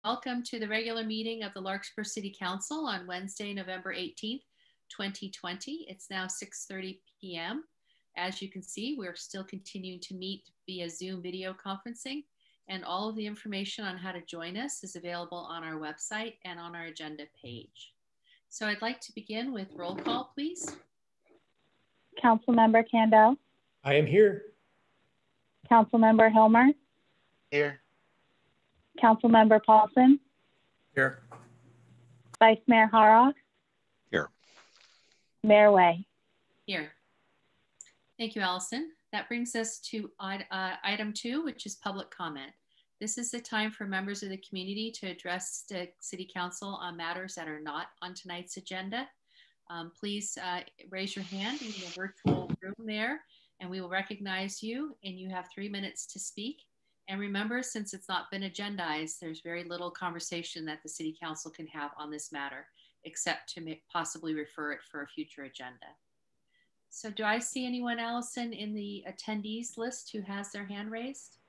Welcome to the regular meeting of the Larkspur City Council on Wednesday, November 18th, 2020. It's now 6:30 p.m. As you can see, we're still continuing to meet via Zoom video conferencing, and all of the information on how to join us is available on our website and on our agenda page. So I'd like to begin with roll call, please. Councilmember Kandel. I am here. Councilmember Hilmer. Here. Councilmember Paulson. Here. Vice Mayor Haroff. Here. Mayor Way. Here. Thank you, Allison. That brings us to item 2, which is public comment. This is the time for members of the community to address the City Council on matters that are not on tonight's agenda. Please raise your hand in the virtual room there, and we will recognize you, and you have 3 minutes to speak. And remember, since it's not been agendized, there's very little conversation that the City Council can have on this matter, except to possibly refer it for a future agenda. So do I see anyone, Allison, in the attendees list who has their hand raised?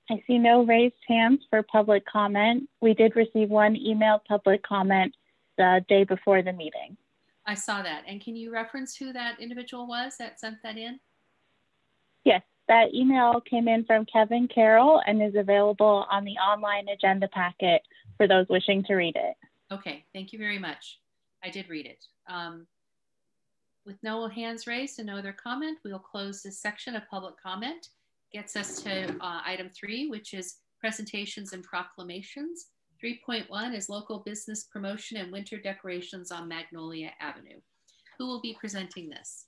I see no raised hands for public comment. We did receive one emailed public comment the day before the meeting. I saw that. And can you reference who that individual was that sent that in? Yes, that email came in from Kevin Carroll and is available on the online agenda packet for those wishing to read it. Okay, thank you very much. I did read it. With no hands raised and no other comment, we'll close this section of public comment. Gets us to item 3, which is presentations and proclamations. 3.1 is local business promotion and winter decorations on Magnolia Avenue. Who will be presenting this?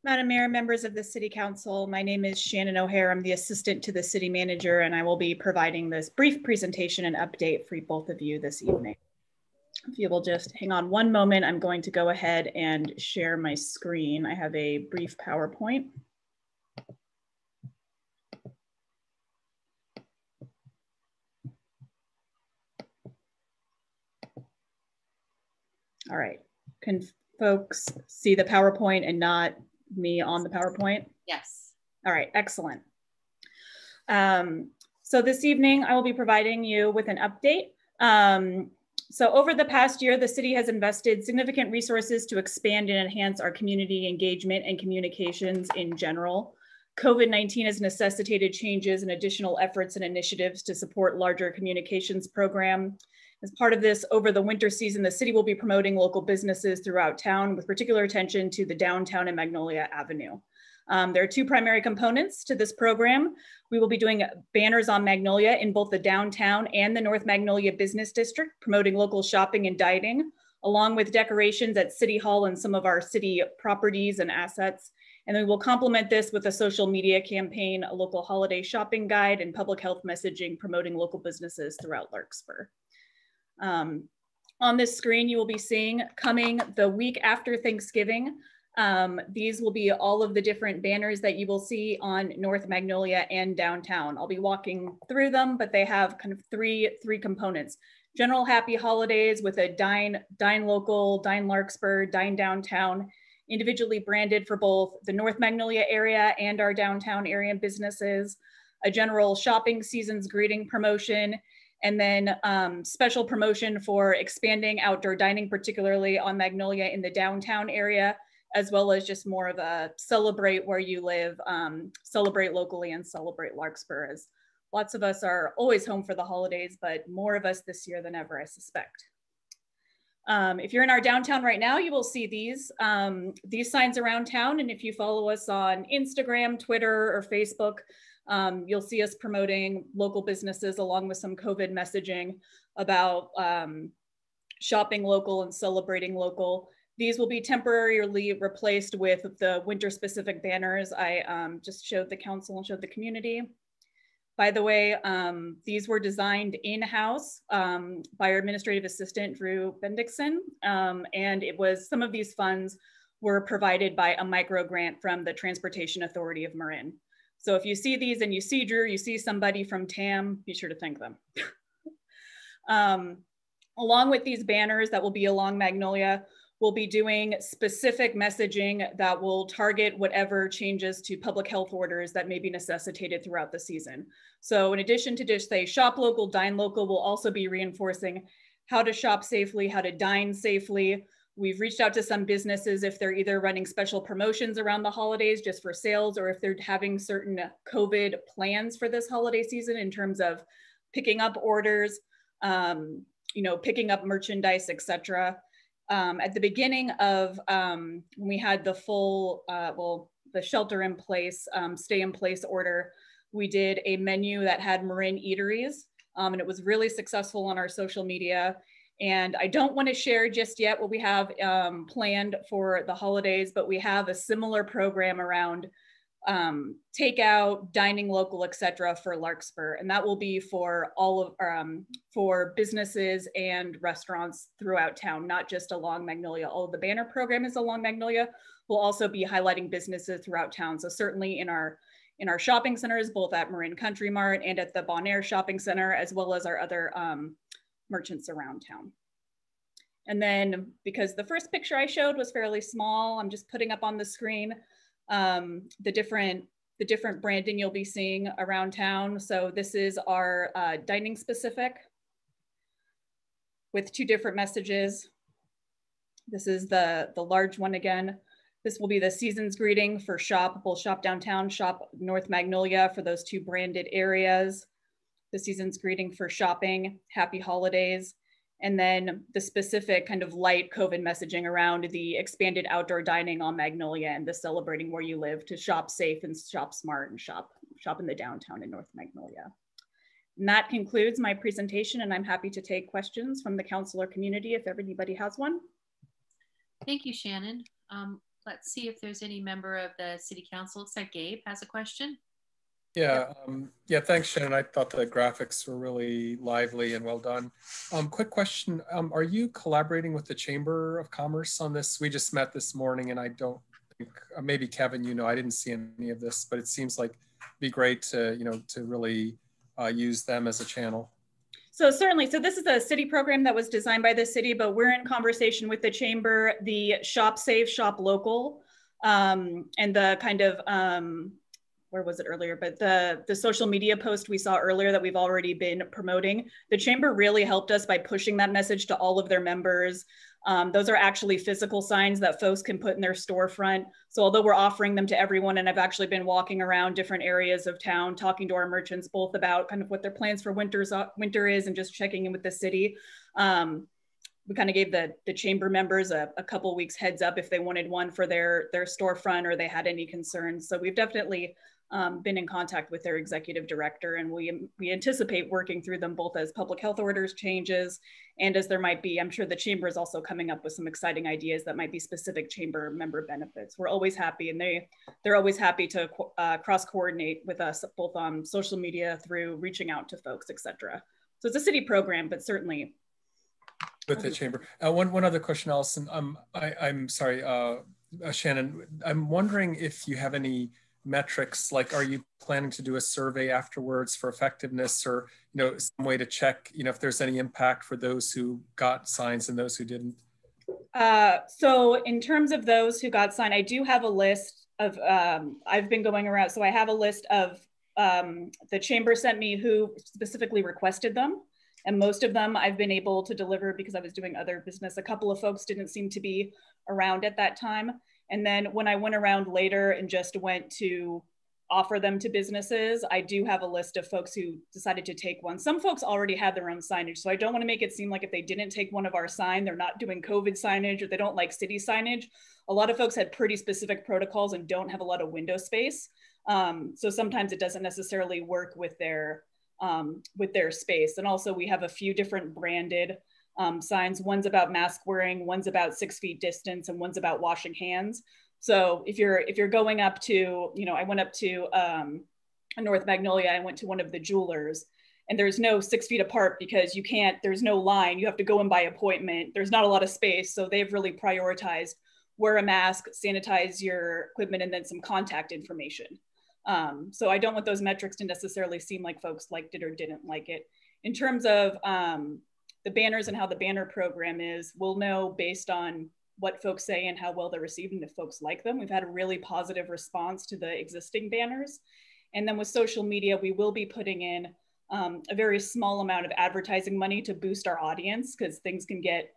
Madam Mayor, members of the City Council, my name is Shannon O'Hare. I'm the assistant to the city manager, and I will be providing this brief presentation and update for both of you this evening. If you will just hang on one moment, I'm going to go ahead and share my screen. I have a brief PowerPoint. All right, can folks see the PowerPoint and not me on the PowerPoint? Yes. All right, excellent. So this evening, I will be providing you with an update. So over the past year, the city has invested significant resources to expand and enhance our community engagement and communications in general. COVID-19 has necessitated changes and additional efforts and initiatives to support larger communications program. As part of this, over the winter season, the city will be promoting local businesses throughout town with particular attention to the downtown and Magnolia Avenue. There are 2 primary components to this program. We will be doing banners on Magnolia in both the downtown and the North Magnolia Business District, promoting local shopping and dining, along with decorations at City Hall and some of our city properties and assets. And we will complement this with a social media campaign, a local holiday shopping guide, and public health messaging promoting local businesses throughout Larkspur. On this screen, you will be seeing coming the week after Thanksgiving. These will be all of the different banners that you will see on North Magnolia and downtown. I'll be walking through them, but they have kind of three components. General happy holidays with a dine local, dine Larkspur, dine downtown, individually branded for both the North Magnolia area and our downtown area businesses, a general shopping season's greeting promotion, and then special promotion for expanding outdoor dining, particularly on Magnolia in the downtown area, as well as just more of a celebrate where you live, celebrate locally and celebrate Larkspur, as lots of us are always home for the holidays, but more of us this year than ever, I suspect. If you're in our downtown right now, you will see these signs around town. And if you follow us on Instagram, Twitter, or Facebook, you'll see us promoting local businesses along with some COVID messaging about shopping local and celebrating local. These will be temporarily replaced with the winter specific banners I just showed the council and showed the community. By the way, these were designed in-house by our administrative assistant, Drew Bendixson. And it was, some of these funds were provided by a micro grant from the Transportation Authority of Marin. So if you see these and you see Drew, you see somebody from TAM, be sure to thank them. Along with these banners that will be along Magnolia, we'll be doing specific messaging that will target whatever changes to public health orders that may be necessitated throughout the season. So in addition to just say shop local, dine local, we'll also be reinforcing how to shop safely, how to dine safely. We've reached out to some businesses if they're either running special promotions around the holidays just for sales, or if they're having certain COVID plans for this holiday season in terms of picking up orders, picking up merchandise, etc. At the beginning of when we had the full, the shelter in place, stay in place order, we did a menu that had Marin eateries, and it was really successful on our social media. And I don't want to share just yet what we have planned for the holidays, but we have a similar program around takeout, dining local, etc. for Larkspur. And that will be for all of, for businesses and restaurants throughout town, not just along Magnolia. All of the banner program is along Magnolia. We'll also be highlighting businesses throughout town. So certainly in our shopping centers, both at Marin Country Mart and at the Bon Air Shopping Center, as well as our other merchants around town. And then because the first picture I showed was fairly small, I'm just putting up on the screen the different branding you'll be seeing around town. So this is our dining specific with 2 different messages. This is the large one again. This will be the season's greeting for shop. We'll shop downtown, shop North Magnolia for those 2 branded areas. The season's greeting for shopping, happy holidays. And then the specific kind of light COVID messaging around the expanded outdoor dining on Magnolia and the celebrating where you live to shop safe and shop smart and shop in the downtown in North Magnolia. And that concludes my presentation, and I'm happy to take questions from the counselor community if anybody has one. Thank you, Shannon. Let's see if there's any member of the City Council. Looks like Gabe has a question. Yeah, yeah, thanks, Shannon. I thought the graphics were really lively and well done. Quick question, are you collaborating with the Chamber of Commerce on this? We just met this morning, and I don't think, maybe Kevin, I didn't see any of this, but it seems like it'd be great to, to really use them as a channel. So certainly, so this is a city program that was designed by the city, but we're in conversation with the Chamber, the Shop Safe, Shop Local, and the kind of, where was it earlier, but the social media post we saw earlier that we've already been promoting. The Chamber really helped us by pushing that message to all of their members. Those are actually physical signs that folks can put in their storefront. So although we're offering them to everyone, and I've actually been walking around different areas of town, talking to our merchants, both about kind of what their plans for winter is and just checking in with the city. We kind of gave the Chamber members a couple weeks heads up if they wanted one for their storefront or they had any concerns. So we've definitely been in contact with their executive director, and we anticipate working through them both as public health orders changes and as there might be, I'm sure the Chamber is also coming up with some exciting ideas that might be specific Chamber member benefits. We're always happy, and they're always happy to cross-coordinate with us both on social media through reaching out to folks, etc. So it's a city program, but certainly with the Chamber. One other question, Allison. I'm sorry, Shannon. I'm wondering if you have any metrics, like are you planning to do a survey afterwards for effectiveness, or some way to check if there's any impact for those who got signs and those who didn't? So in terms of those who got signed, I do have a list of I've been going around, so I have a list of the Chamber sent me who specifically requested them, and most of them I've been able to deliver because I was doing other business. A couple of folks didn't seem to be around at that time. And then when I went around later and just went to offer them to businesses, I do have a list of folks who decided to take one. Some folks already had their own signage, so I don't want to make it seem like if they didn't take one of our sign, they're not doing COVID signage or they don't like city signage. A lot of folks had pretty specific protocols and don't have a lot of window space. So sometimes it doesn't necessarily work with their space. And also we have a few different branded signs. One's about mask wearing, one's about 6 feet distance, and one's about washing hands. So if you're going up to, I went up to North Magnolia, I went to one of the jewelers, and there's no 6 feet apart because there's no line. You have to go in by appointment. There's not a lot of space. So they've really prioritized wear a mask, sanitize your equipment, and then some contact information. So I don't want those metrics to necessarily seem like folks liked it or didn't like it. In terms of the banners and how the banner program is, we'll know based on what folks say and how well they're received and if folks like them. We've had a really positive response to the existing banners. And then with social media, we will be putting in a very small amount of advertising money to boost our audience, because things can get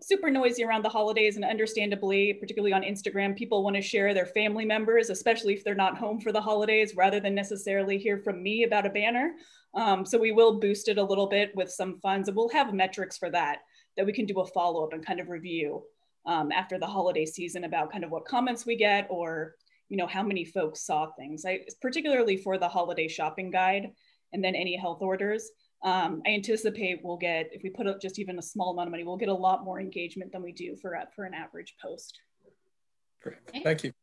super noisy around the holidays, and understandably, particularly on Instagram, people want to share their family members, especially if they're not home for the holidays, rather than necessarily hear from me about a banner. So we will boost it a little bit with some funds, and we'll have metrics for that we can do a follow-up and kind of review after the holiday season about kind of what comments we get, or how many folks saw things. Particularly for the holiday shopping guide and then any health orders. I anticipate we'll get, if we put up just even a small amount of money, we'll get a lot more engagement than we do for an average post. Great, thank you.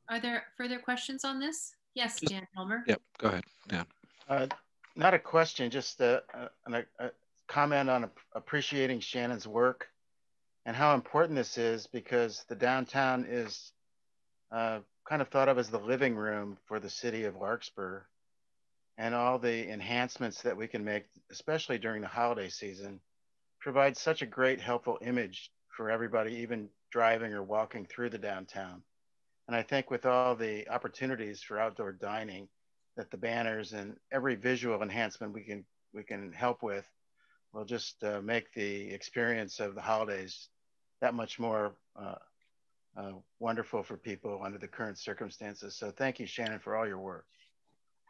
Are there further questions on this? Yes, Dan Helmer. Yep, go ahead, Dan. Not a question, just a comment on appreciating Shannon's work and how important this is, because the downtown is kind of thought of as the living room for the city of Larkspur. And all the enhancements that we can make, especially during the holiday season, provide such a great, helpful image for everybody, even driving or walking through the downtown. And I think with all the opportunities for outdoor dining, that the banners and every visual enhancement we can help with will just make the experience of the holidays that much more wonderful for people under the current circumstances. So thank you, Shannon, for all your work.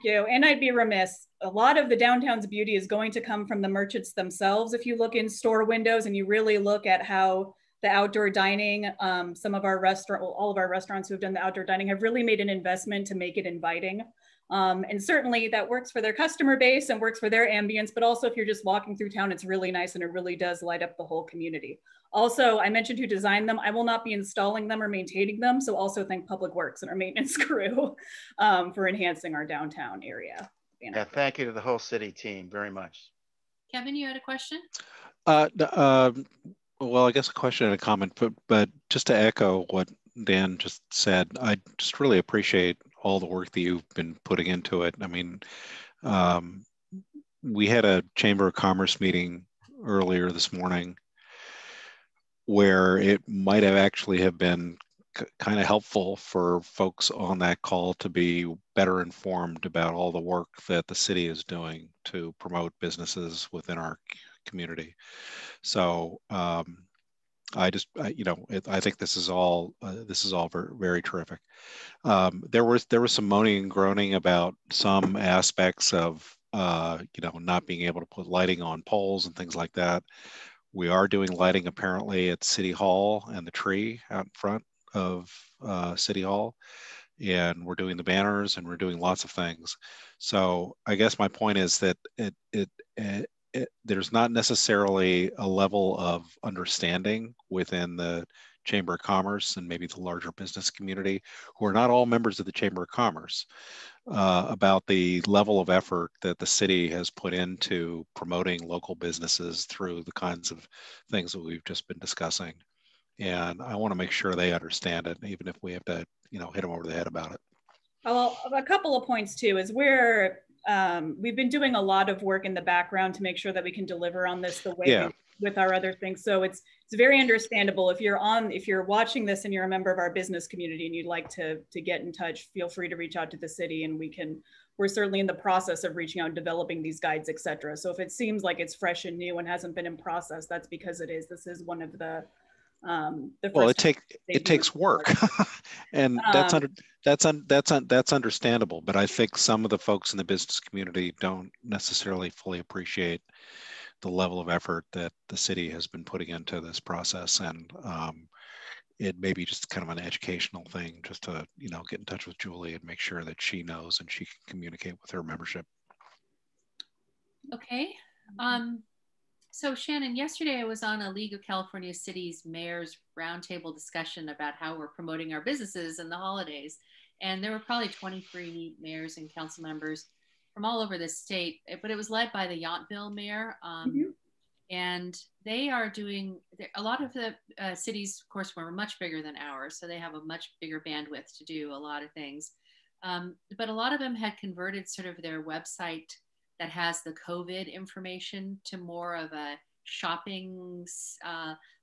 You. And I'd be remiss, a lot of the downtown's beauty is going to come from the merchants themselves. If you look in store windows and you really look at how the outdoor dining, some of our all of our restaurants who have done the outdoor dining have really made an investment to make it inviting. And certainly that works for their customer base and works for their ambience, but also if you're just walking through town, it's really nice and it really does light up the whole community. Also, I mentioned who designed them. I will not be installing them or maintaining them. So also thank Public Works and our maintenance crew for enhancing our downtown area. Yeah, thank you to the whole city team very much. Kevin, you had a question? Well, I guess a question and a comment, but just to echo what Dan just said, I just really appreciate all the work that you've been putting into it. I mean, we had a Chamber of Commerce meeting earlier this morning where it might have actually have been kind of helpful for folks on that call to be better informed about all the work that the city is doing to promote businesses within our community. So I think this is all very, very terrific. There was some moaning and groaning about some aspects of not being able to put lighting on poles and things like that. We are doing lighting apparently at City Hall and the tree out in front of City Hall, and we're doing the banners and we're doing lots of things. So I guess my point is that there's not necessarily a level of understanding within the Chamber of Commerce and maybe the larger business community, who are not all members of the Chamber of Commerce, about the level of effort that the city has put into promoting local businesses through the kinds of things that we've just been discussing. And I want to make sure they understand it, even if we have to, hit them over the head about it. Well, a couple of points too is we've been doing a lot of work in the background to make sure that we can deliver on this the way with our other things. So it's very understandable. If you're watching this and you're a member of our business community and you'd like to get in touch, feel free to reach out to the city, and we're certainly in the process of reaching out and developing these guides, et cetera. So if it seems like it's fresh and new and hasn't been in process, that's because it is. This is one of the well, it takes work, and that's understandable. But I think some of the folks in the business community don't necessarily fully appreciate the level of effort that the city has been putting into this process, and it may be just kind of an educational thing, just to get in touch with Julie and make sure that she knows and she can communicate with her membership. Okay. So Shannon, yesterday I was on a League of California Cities Mayors roundtable discussion about how we're promoting our businesses in the holidays. And there were probably 23 mayors and council members from all over the state, but it was led by the Yountville mayor. And they are doing, a lot of the cities, of course, were much bigger than ours. So they have a much bigger bandwidth to do a lot of things. But a lot of them had converted sort of their website that has the COVID information to more of a shopping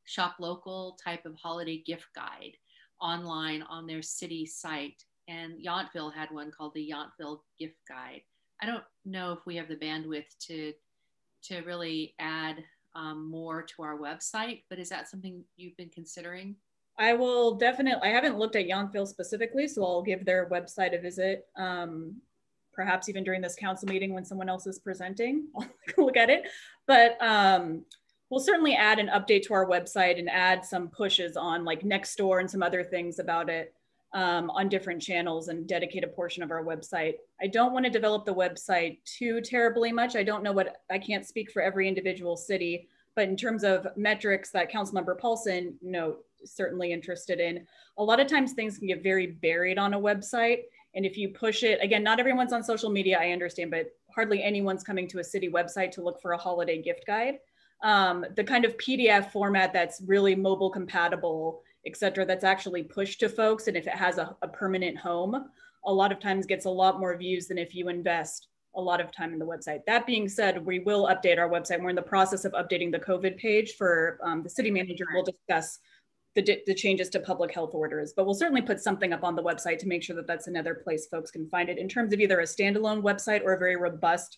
shop local type of holiday gift guide online on their city site. And Yountville had one called the Yountville Gift Guide. I don't know if we have the bandwidth to really add more to our website, but is that something you've been considering? I will definitely, I haven't looked at Yountville specifically, so I'll give their website a visit. Perhaps even during this council meeting when someone else is presenting, I'll look at it. But we'll certainly add an update to our website and add some pushes on like Nextdoor and some other things about it on different channels and dedicate a portion of our website. I don't want to develop the website too terribly much. I don't know what, I can't speak for every individual city, but in terms of metrics that Councilmember Paulson, certainly interested in, a lot of times things can get very buried on a website. And if you push it, again, not everyone's on social media, I understand, but hardly anyone's coming to a city website to look for a holiday gift guide. The kind of PDF format that's really mobile compatible, et cetera, that's actually pushed to folks, and if it has a permanent home, a lot of times gets a lot more views than if you invest a lot of time in the website. That being said, we will update our website. We're in the process of updating the COVID page for the city manager. We'll discuss the changes to public health orders, but we'll certainly put something up on the website to make sure that that's another place folks can find it. In terms of either a standalone website or a very robust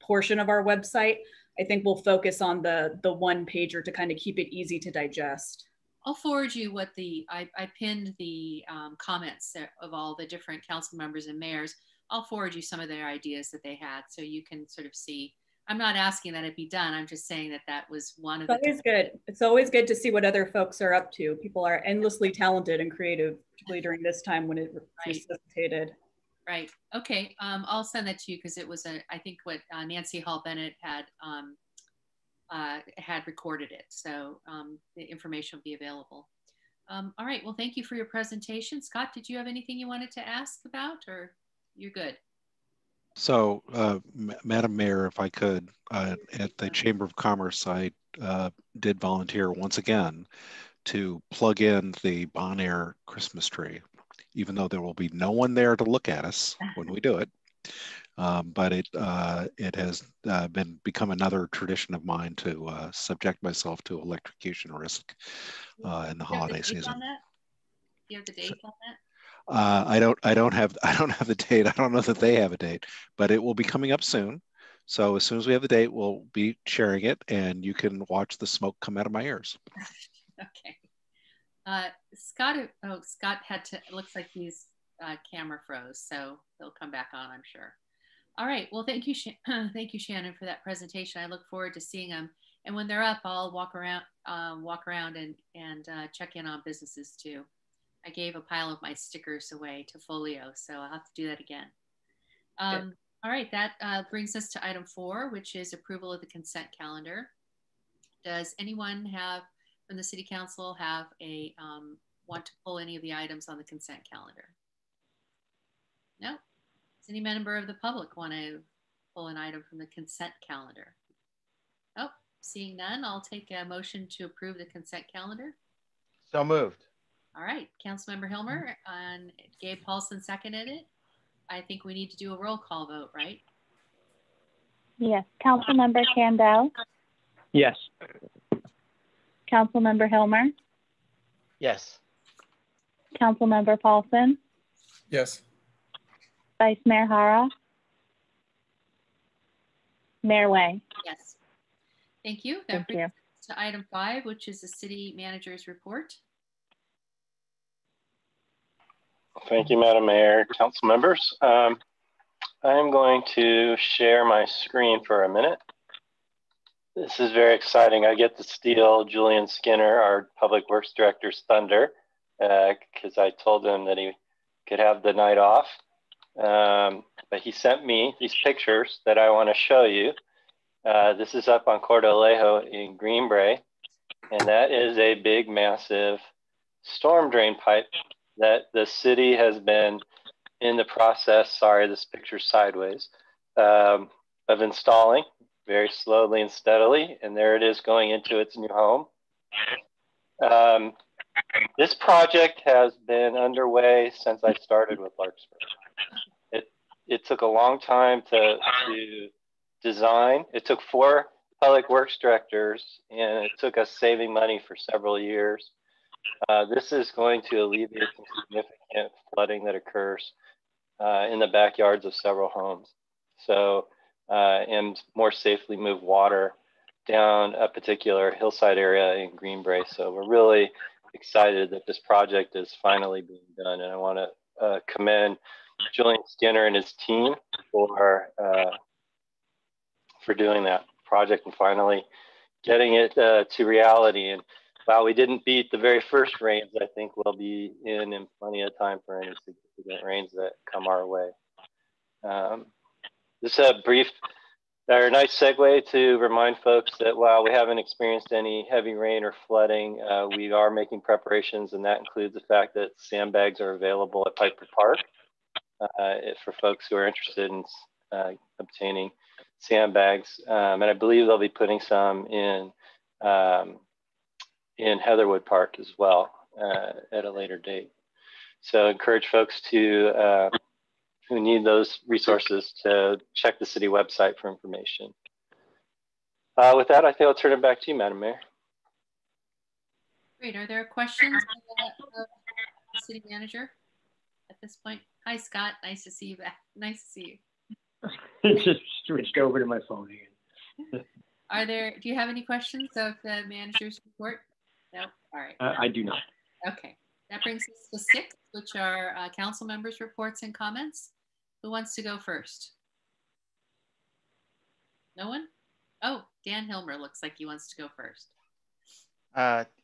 portion of our website, I think we'll focus on the one pager to kind of keep it easy to digest. I'll forward you what I pinned the comments of all the different council members and mayors. I'll forward you some of their ideas that they had so you can sort of see. I'm not asking that it be done. I'm just saying that that was one of the. It's always good. It's always good to see what other folks are up to. People are endlessly talented and creative, particularly during this time when it necessitated. Right. Okay. I'll send that to you because it was I think what Nancy Hall Bennett had recorded it. So the information will be available. All right. Well, thank you for your presentation. Scott, did you have anything you wanted to ask about, or you're good? So, Madam Mayor, if I could, at the Chamber of Commerce, I did volunteer once again to plug in the Bon Air Christmas tree, even though there will be no one there to look at us when we do it. But it has become another tradition of mine to subject myself to electrocution risk in the holiday season. Do you have the date on that? I don't have the date. I don't know that they have a date, but it will be coming up soon. So as soon as we have the date, we'll be sharing it, and you can watch the smoke come out of my ears. Okay. Scott had to. It looks like his camera froze, so he'll come back on, I'm sure. All right. Well, thank you, thank you, Shannon, for that presentation. I look forward to seeing them. And when they're up, I'll walk around and check in on businesses too. I gave a pile of my stickers away to Folio, so I'll have to do that again. All right, that brings us to item 4, which is approval of the consent calendar. Does anyone from the City Council have want to pull any of the items on the consent calendar? No? Does any member of the public want to pull an item from the consent calendar? Oh, seeing none, I'll take a motion to approve the consent calendar. So moved. All right, Councilmember Hilmer and Gabe Paulson seconded it. I think we need to do a roll call vote, right? Yes. Councilmember Campbell? Yes. Councilmember Hilmer? Yes. Councilmember Paulson? Yes. Vice Mayor Hara? Mayor Way? Yes. Thank you. That brings us to item 5, which is the city manager's report. Thank you, Madam Mayor, council members. I'm going to share my screen for a minute. This is very exciting. I get to steal Julian Skinner, our Public Works Director's thunder, because I told him that he could have the night off. But he sent me these pictures that I want to show you. This is up on Corte Alejo in Greenbrae, and that is a big, massive storm drain pipe that the city has been in the process, sorry, this picture's sideways, of installing very slowly and steadily. And there it is going into its new home. This project has been underway since I started with Larkspur. It took a long time to design. It took 4 public works directors, and it took us saving money for several years. This is going to alleviate some significant flooding that occurs in the backyards of several homes. So, and more safely move water down a particular hillside area in Greenbrae. So we're really excited that this project is finally being done. And I want to commend Julian Skinner and his team for doing that project and finally getting it to reality. And while we didn't beat the very first rains, I think we'll be in plenty of time for any significant rains that come our way. This is a brief or a nice segue to remind folks that while we haven't experienced any heavy rain or flooding, we are making preparations, and that includes the fact that sandbags are available at Piper Park for folks who are interested in obtaining sandbags. And I believe they'll be putting some in Heatherwood Park as well at a later date. So encourage folks to who need those resources to check the city website for information. With that, I think I'll turn it back to you, Madam Mayor. Great. Are there questions of the city manager at this point? Hi, Scott. Nice to see you back. Nice to see you. Just switched over to my phone again. Do you have any questions of the manager's report? No? All right. I do not. Okay. That brings us to 6, which are council members' reports and comments. Who wants to go first? No one? Oh, Dan Hilmer looks like he wants to go first.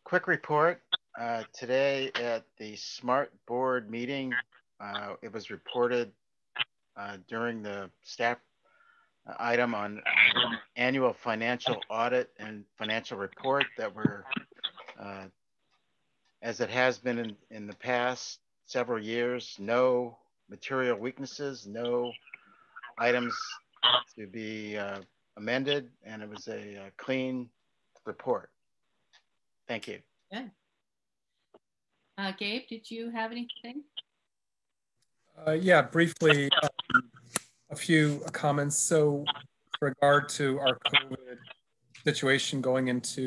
Quick report. Today at the SMART board meeting, it was reported during the staff item on annual financial audit and financial report that were, as it has been in the past several years, no material weaknesses, no items to be amended, and it was a clean report. Thank you. Good. Gabe, did you have anything? Yeah, briefly, a few comments. So with regard to our COVID situation going into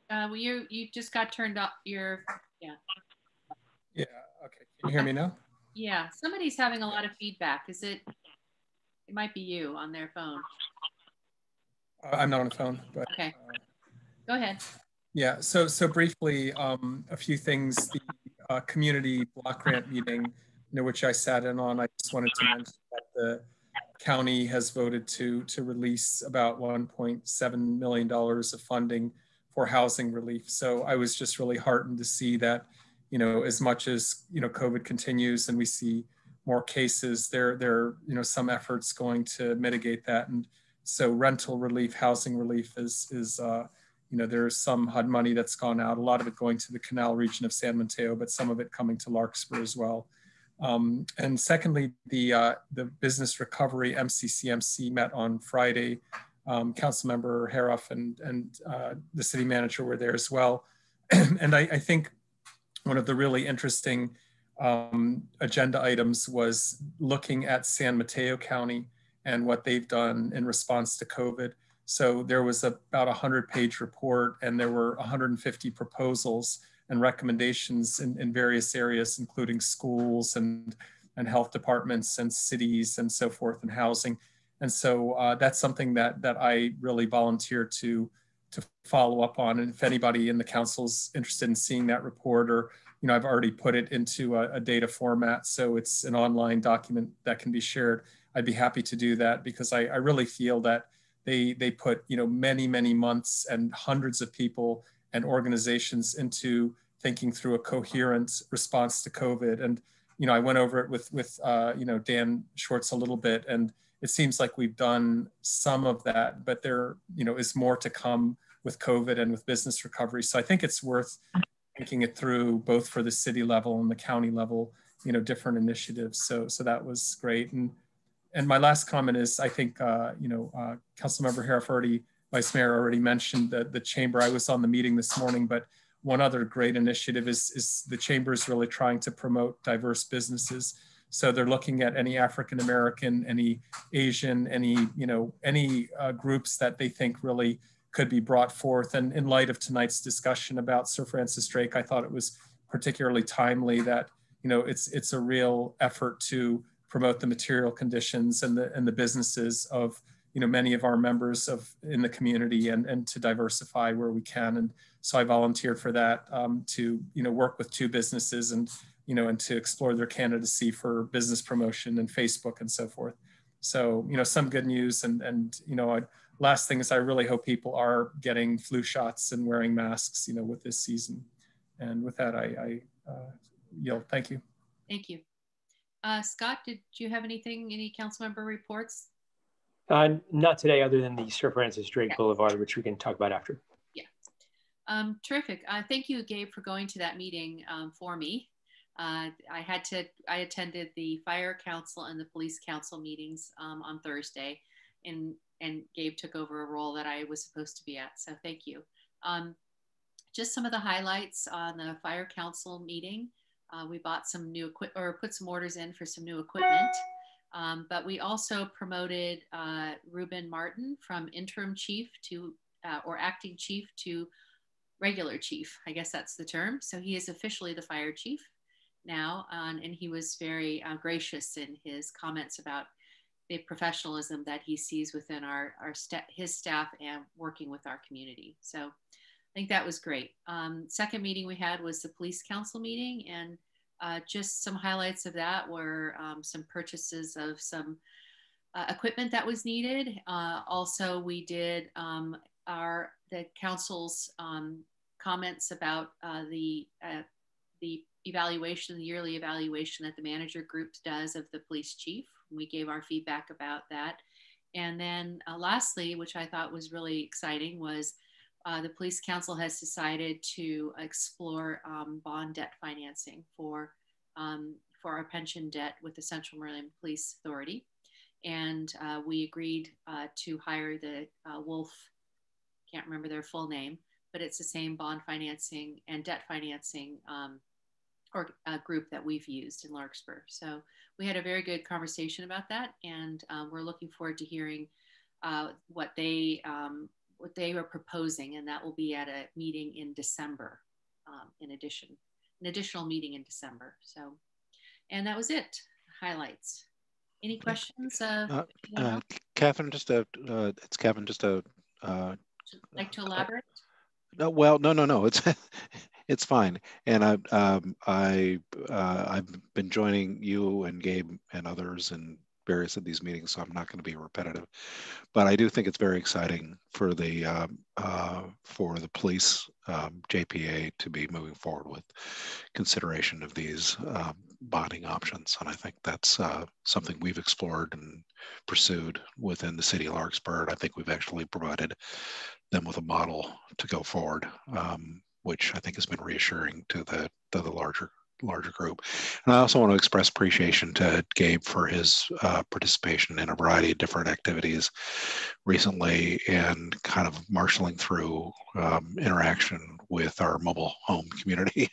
well, you just got turned up. Yeah, okay. Can you hear me now? Yeah, somebody's having a lot of feedback. It might be you on their phone. I'm not on the phone, but okay. Go ahead. Yeah, so briefly, a few things. The community block grant meeting, which I sat in on, I just wanted to mention that the county has voted to release about $1.7 million of funding for housing relief. So I was just really heartened to see that, as much as, COVID continues and we see more cases, there are some efforts going to mitigate that. And so rental relief, housing relief is there's some HUD money that's gone out, a lot of it going to the Canal region of San Mateo, but some of it coming to Larkspur as well. And secondly, the business recovery MCCMC met on Friday. Councilmember Haroff and the city manager were there as well. And I think one of the really interesting agenda items was looking at San Mateo County and what they've done in response to COVID. So there was about a 100-page report, and there were 150 proposals and recommendations in various areas, including schools and health departments and cities and so forth, and housing. And so that's something that I really volunteer to follow up on. And if anybody in the council is interested in seeing that report, or I've already put it into a data format, so it's an online document that can be shared, I'd be happy to do that, because I really feel that they put many months and hundreds of people and organizations into thinking through a coherent response to COVID. And I went over it with Dan Schwartz a little bit, and it seems like we've done some of that, but there is more to come with COVID and with business recovery. So I think it's worth thinking it through, both for the city level and the county level, different initiatives. So that was great. And my last comment is, I think, Councilmember Haroff Vice Mayor already mentioned the chamber. I was on the meeting this morning, but one other great initiative is the chamber is really trying to promote diverse businesses. So they're looking at any African American, any Asian, any, any groups that they think really could be brought forth. And in light of tonight's discussion about Sir Francis Drake, I thought it was particularly timely that, it's a real effort to promote the material conditions and the businesses of, many of our members in the community, and to diversify where we can. And so I volunteered for that, to, work with 2 businesses and, and to explore their candidacy for business promotion and Facebook and so forth. So, some good news. And last thing is, I really hope people are getting flu shots and wearing masks, with this season. And with that, I yield. Thank you. Thank you. Scott, did you have any council member reports? Not today, other than the Sir Francis Drake Boulevard, which we can talk about after. Yeah. Terrific. Thank you, Gabe, for going to that meeting for me. I attended the fire council and the police council meetings on Thursday, and Gabe took over a role that I was supposed to be at. So thank you. Just some of the highlights on the fire council meeting. We bought some new equipment, or put some orders in for some new equipment. But we also promoted Ruben Martin from interim chief to, or acting chief to regular chief. I guess that's the term. So he is officially the fire chief now. And he was very gracious in his comments about the professionalism that he sees within his staff and working with our community. So I think that was great. Second meeting we had was the police council meeting, and just some highlights of that were some purchases of some equipment that was needed. Also, we did the council's comments about the evaluation, the yearly evaluation that the manager group does of the police chief. We gave our feedback about that. And then lastly, which I thought was really exciting, was the police council has decided to explore bond debt financing for our pension debt with the Central Maryland Police Authority. And we agreed to hire the Wolf, can't remember their full name, but it's the same bond financing and debt financing group that we've used in Larkspur. So we had a very good conversation about that, and we're looking forward to hearing what they are proposing, and that will be at a meeting in December. An additional meeting in December. So, and that was it. Highlights. Any questions? Catherine, it's Kevin. Like to elaborate? No, well, no. It's fine. And I've been joining you and Gabe and others in various of these meetings, so I'm not going to be repetitive. But I do think it's very exciting for the police JPA to be moving forward with consideration of these bonding options, and I think that's something we've explored and pursued within the city of Larkspur. I think we've actually provided them with a model to go forward, which I think has been reassuring to the larger group. And I also want to express appreciation to Gabe for his participation in a variety of different activities recently, and kind of marshaling through interaction with our mobile home community.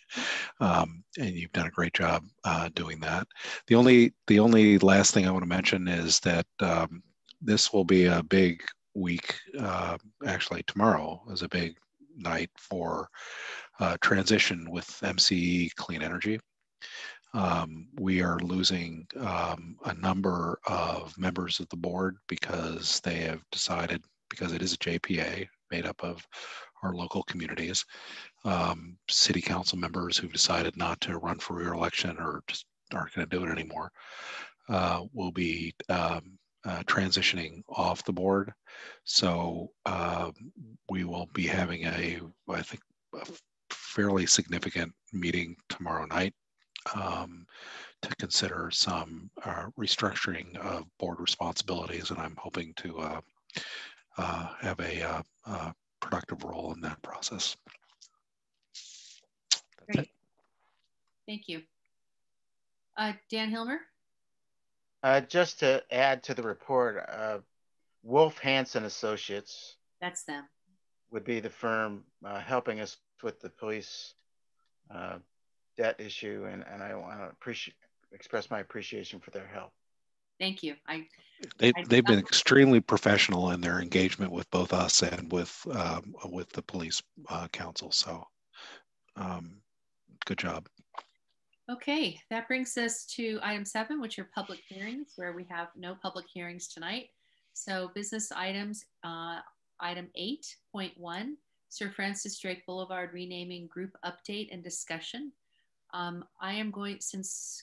And you've done a great job doing that. The only last thing I want to mention is that this will be a big week. Actually, tomorrow is a big night for transition with MCE Clean Energy. We are losing a number of members of the board because they have decided, because it is a JPA made up of our local communities, city council members who've decided not to run for re-election or just aren't going to do it anymore, will be transitioning off the board. So we will be having I think, a fairly significant meeting tomorrow night to consider some restructuring of board responsibilities, and I'm hoping to have a productive role in that process. That's Great. Thank you. Dan Hilmer? Just to add to the report, Wolf Hansen Associates. That's them. Would be the firm helping us with the police debt issue, and I want to express my appreciation for their help. Thank you. They've been extremely professional in their engagement with both us and with the police council. So good job. Okay, that brings us to item 7, which are public hearings, where we have no public hearings tonight. So business items, item 8.1, Sir Francis Drake Boulevard renaming group update and discussion. I am going, since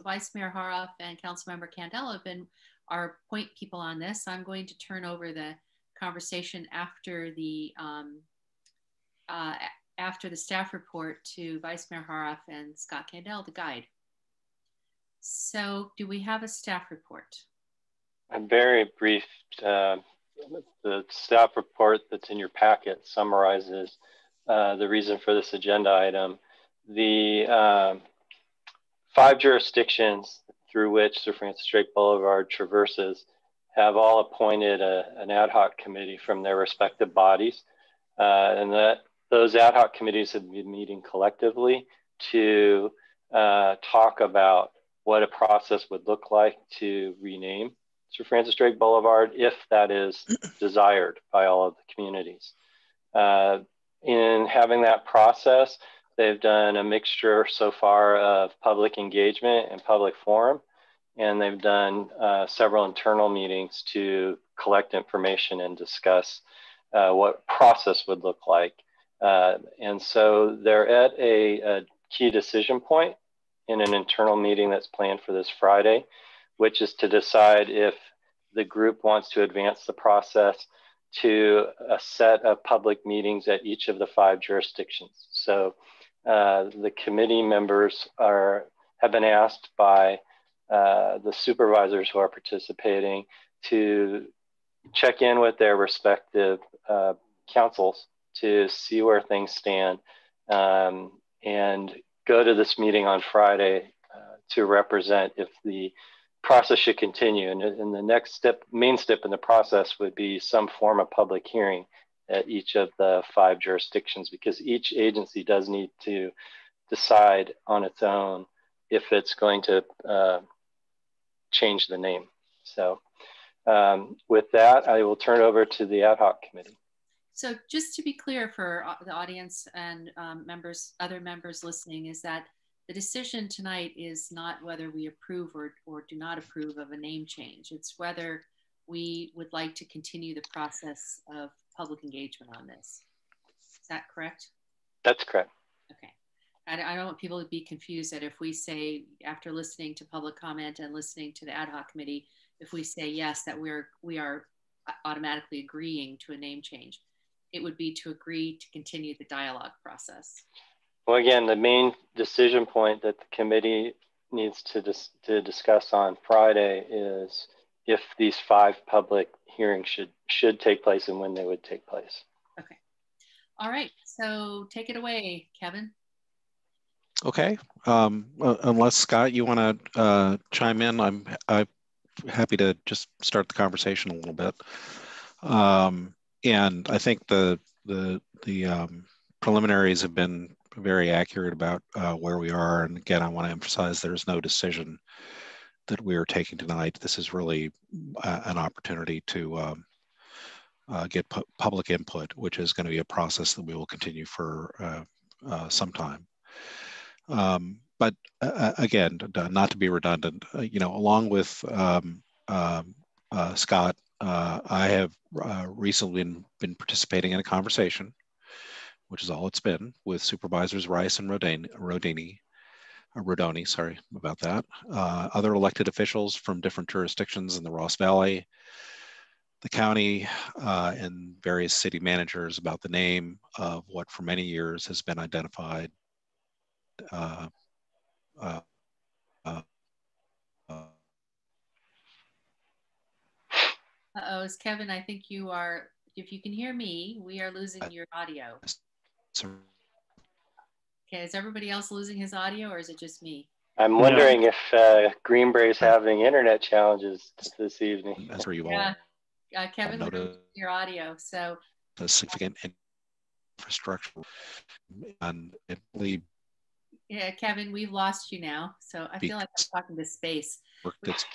Vice Mayor Haroff and Councilmember Candela have been our point people on this, I'm going to turn over the conversation after the staff report to Vice Mayor Haroff and Scott Candela, the guide. So do we have a staff report? A very brief, the staff report that's in your packet summarizes the reason for this agenda item. The 5 jurisdictions through which Sir Francis Drake Boulevard traverses have all appointed an ad hoc committee from their respective bodies. And those ad hoc committees have been meeting collectively to talk about what a process would look like to rename Sir Francis Drake Boulevard if that is desired by all of the communities. In having that process, they've done a mixture so far of public engagement and public forum, and they've done several internal meetings to collect information and discuss what process would look like. And so they're at a key decision point in an internal meeting that's planned for this Friday, which is to decide if the group wants to advance the process to a set of public meetings at each of the 5 jurisdictions. So the committee members have been asked by the supervisors who are participating to check in with their respective councils to see where things stand and go to this meeting on Friday to represent if the process should continue. And the next step, main step in the process would be some form of public hearing at each of the 5 jurisdictions, because each agency does need to decide on its own if it's going to change the name. So with that, I will turn it over to the ad hoc committee. So just to be clear for the audience and other members listening, is that the decision tonight is not whether we approve or do not approve of a name change. It's whether we would like to continue the process of public engagement on this. Is that correct? That's correct. Okay. I don't want people to be confused that if we say, after listening to public comment and listening to the ad hoc committee, if we say yes, that we are automatically agreeing to a name change. It would be to agree to continue the dialogue process. Well, again, the main decision point that the committee needs to discuss on Friday is if these 5 public hearings should take place and when they would take place. Okay. All right. So take it away, Kevin. Okay. Unless Scott, you want to chime in, I'm happy to just start the conversation a little bit. And I think the preliminaries have been very accurate about where we are. And again, I want to emphasize there's no decision that we are taking tonight. This is really an opportunity to get public input, which is going to be a process that we will continue for some time. But again, not to be redundant, along with Scott, I have recently been participating in a conversation, which is all it's been, with Supervisors Rice and Rodoni, sorry about that, other elected officials from different jurisdictions in the Ross Valley, the county, and various city managers about the name of what for many years has been identified Uh-oh, Kevin, I think you are, if you can hear me, we are losing your audio. Okay, is everybody else losing his audio or is it just me? I'm wondering if Greenbray's having internet challenges this evening. That's where you all. Kevin, we're losing your audio, so. A significant infrastructure and Yeah, Kevin, we've lost you now. So I feel like I'm talking to space. That's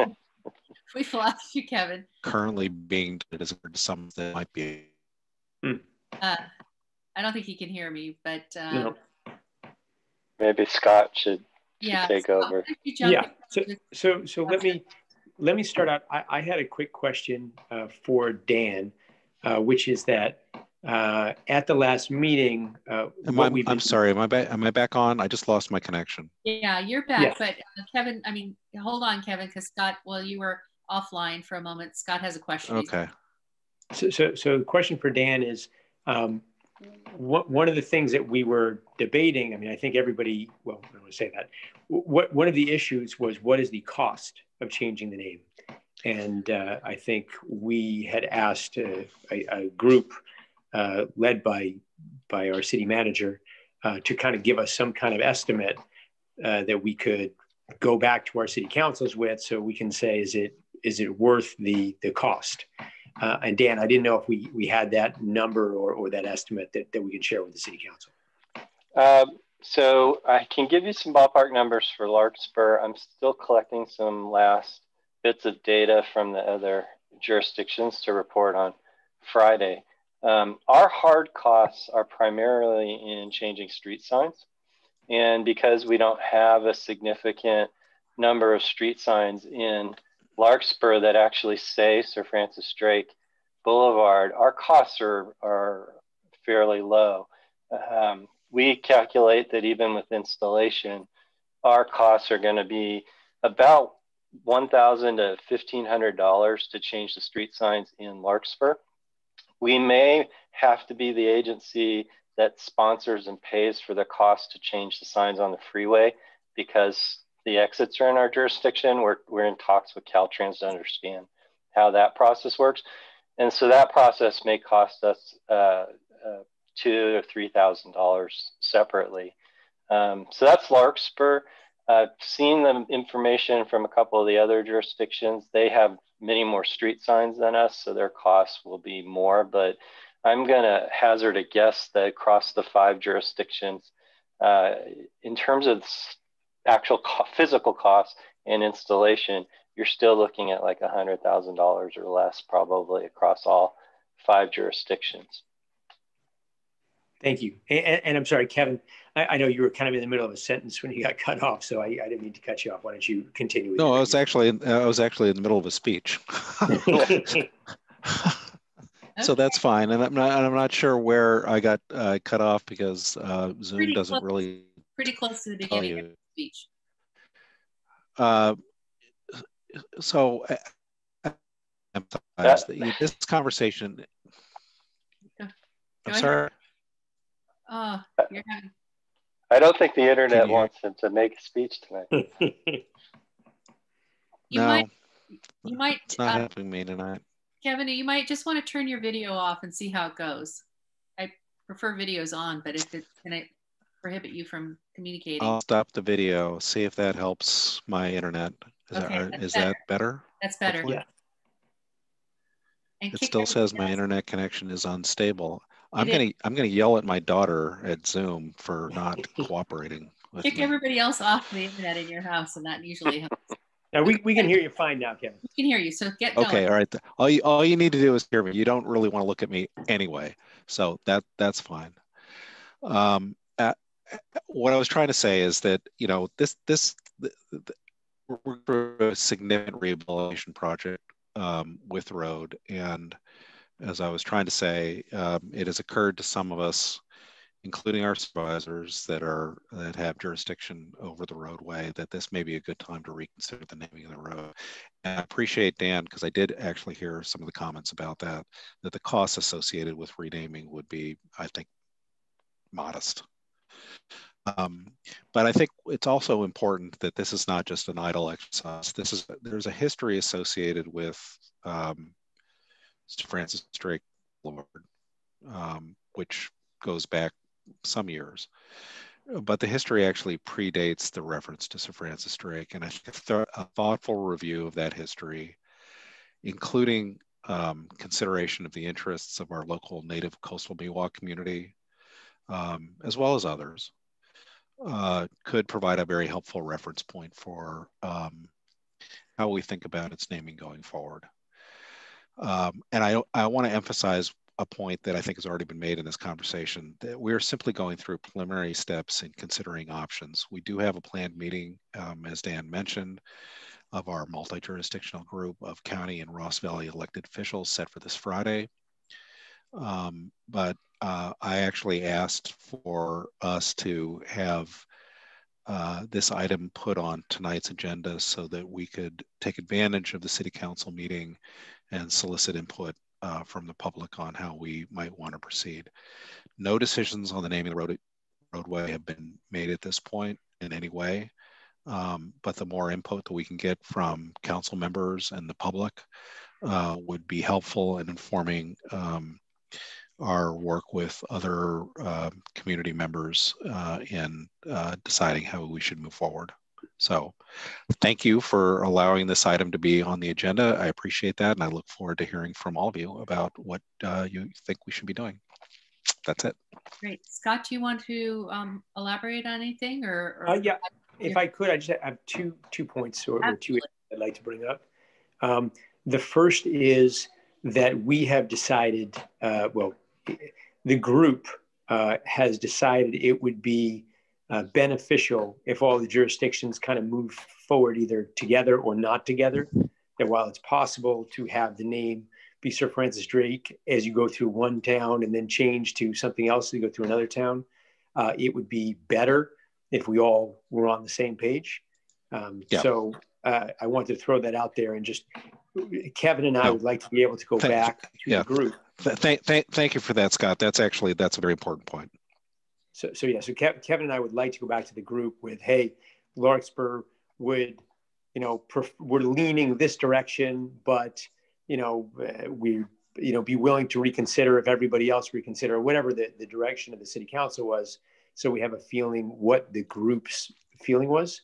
We've lost you, Kevin. currently being as some that might be. I don't think he can hear me, but No. Maybe Scott should take over. Yeah. So let me start out. I had a quick question for Dan, which is that at the last meeting, I'm sorry. Am I back on? I just lost my connection. Yeah, you're back. Yes. But Kevin, I mean, hold on, Kevin, because Scott, well, you were offline for a moment. Scott has a question. Okay. So the question for Dan is, one of the things that we were debating, I mean, I think everybody, well, I don't want to say that. One of the issues was, what is the cost of changing the name? And I think we had asked a group led by our city manager to kind of give us some kind of estimate that we could go back to our city councils with, so we can say, is it worth the cost? And Dan, I didn't know if we had that number or that estimate that we could share with the city council. So I can give you some ballpark numbers for Larkspur. I'm still collecting some last bits of data from the other jurisdictions to report on Friday. Our hard costs are primarily in changing street signs. And because we don't have a significant number of street signs in Larkspur that actually say Sir Francis Drake Boulevard, our costs are fairly low. We calculate that even with installation, our costs are going to be about $1,000 to $1,500 to change the street signs in Larkspur. We may have to be the agency that sponsors and pays for the cost to change the signs on the freeway, because the exits are in our jurisdiction. We're in talks with Caltrans to understand how that process works. And so that process may cost us $2,000 to $3,000 separately. So that's Larkspur. Seeing the information from a couple of the other jurisdictions, they have many more street signs than us, so their costs will be more. But I'm going to hazard a guess that across the 5 jurisdictions, in terms of actual physical costs and installation, you're still looking at like $100,000 or less, probably across all 5 jurisdictions. Thank you. And I'm sorry, Kevin, I know you were kind of in the middle of a sentence when you got cut off, so I didn't mean to cut you off. Why don't you continue? No, I was actually in the middle of a speech. So that's fine, and I'm not sure where I got cut off, because Zoom doesn't really pretty close to the beginning of the speech. So this conversation. I'm sorry. Oh, you're having... I don't think the internet wants him to make a speech tonight. You might. It's not helping me tonight. Kevin, you might just want to turn your video off and see how it goes. I prefer videos on, but if it's going to prohibit you from communicating. I'll stop the video, see if that helps my internet. Is that better? That's better. Yeah. And it still says my internet connection is unstable. I'm gonna yell at my daughter at Zoom for not cooperating with Kick me. everybody else off the internet in your house, and that usually helps. Now we can hear you fine now, Kevin. We can hear you, so get going. Okay, all right. All you need to do is hear me. You don't really want to look at me anyway, so that's fine. What I was trying to say is that, you know, we're through a significant rehabilitation project with the road, and as I was trying to say, it has occurred to some of us, including our supervisors that have jurisdiction over the roadway, that this may be a good time to reconsider the naming of the road. And I appreciate Dan, because I did actually hear some of the comments about that the costs associated with renaming would be, I think, modest. But I think it's also important that this is not just an idle exercise. There's a history associated with Sir Francis Drake Boulevard, which goes back some years. But the history actually predates the reference to Sir Francis Drake. And I think a thoughtful review of that history, including consideration of the interests of our local native coastal Miwok community, as well as others, could provide a very helpful reference point for how we think about its naming going forward. And I want to emphasize a point that I think has already been made in this conversation, that we're simply going through preliminary steps in considering options. We do have a planned meeting, as Dan mentioned, of our multi-jurisdictional group of county and Ross Valley elected officials set for this Friday. But I actually asked for us to have this item put on tonight's agenda so that we could take advantage of the city council meeting and solicit input from the public on how we might want to proceed. No decisions on the naming of the roadway have been made at this point in any way, but the more input that we can get from council members and the public would be helpful in informing our work with other community members in deciding how we should move forward. So thank you for allowing this item to be on the agenda. I appreciate that. And I look forward to hearing from all of you about what you think we should be doing. That's it. Great. Scott, do you want to elaborate on anything or yeah, if I could, I just have two points or two I'd like to bring up. The first is that we have decided, well, the group has decided it would be beneficial if all the jurisdictions kind of move forward either together or not together. That while it's possible to have the name be Sir Francis Drake as you go through one town and then change to something else as you go through another town, it would be better if we all were on the same page. Yeah. So I wanted to throw that out there, and just Kevin and I would like to be able to go back to the group. Thank you for that, Scott. That's a very important point. So Kevin and I would like to go back to the group with, hey, Larkspur would, we're leaning this direction, but, we, be willing to reconsider if everybody else reconsider, whatever the direction of the city council was. So we have a feeling what the group's feeling was.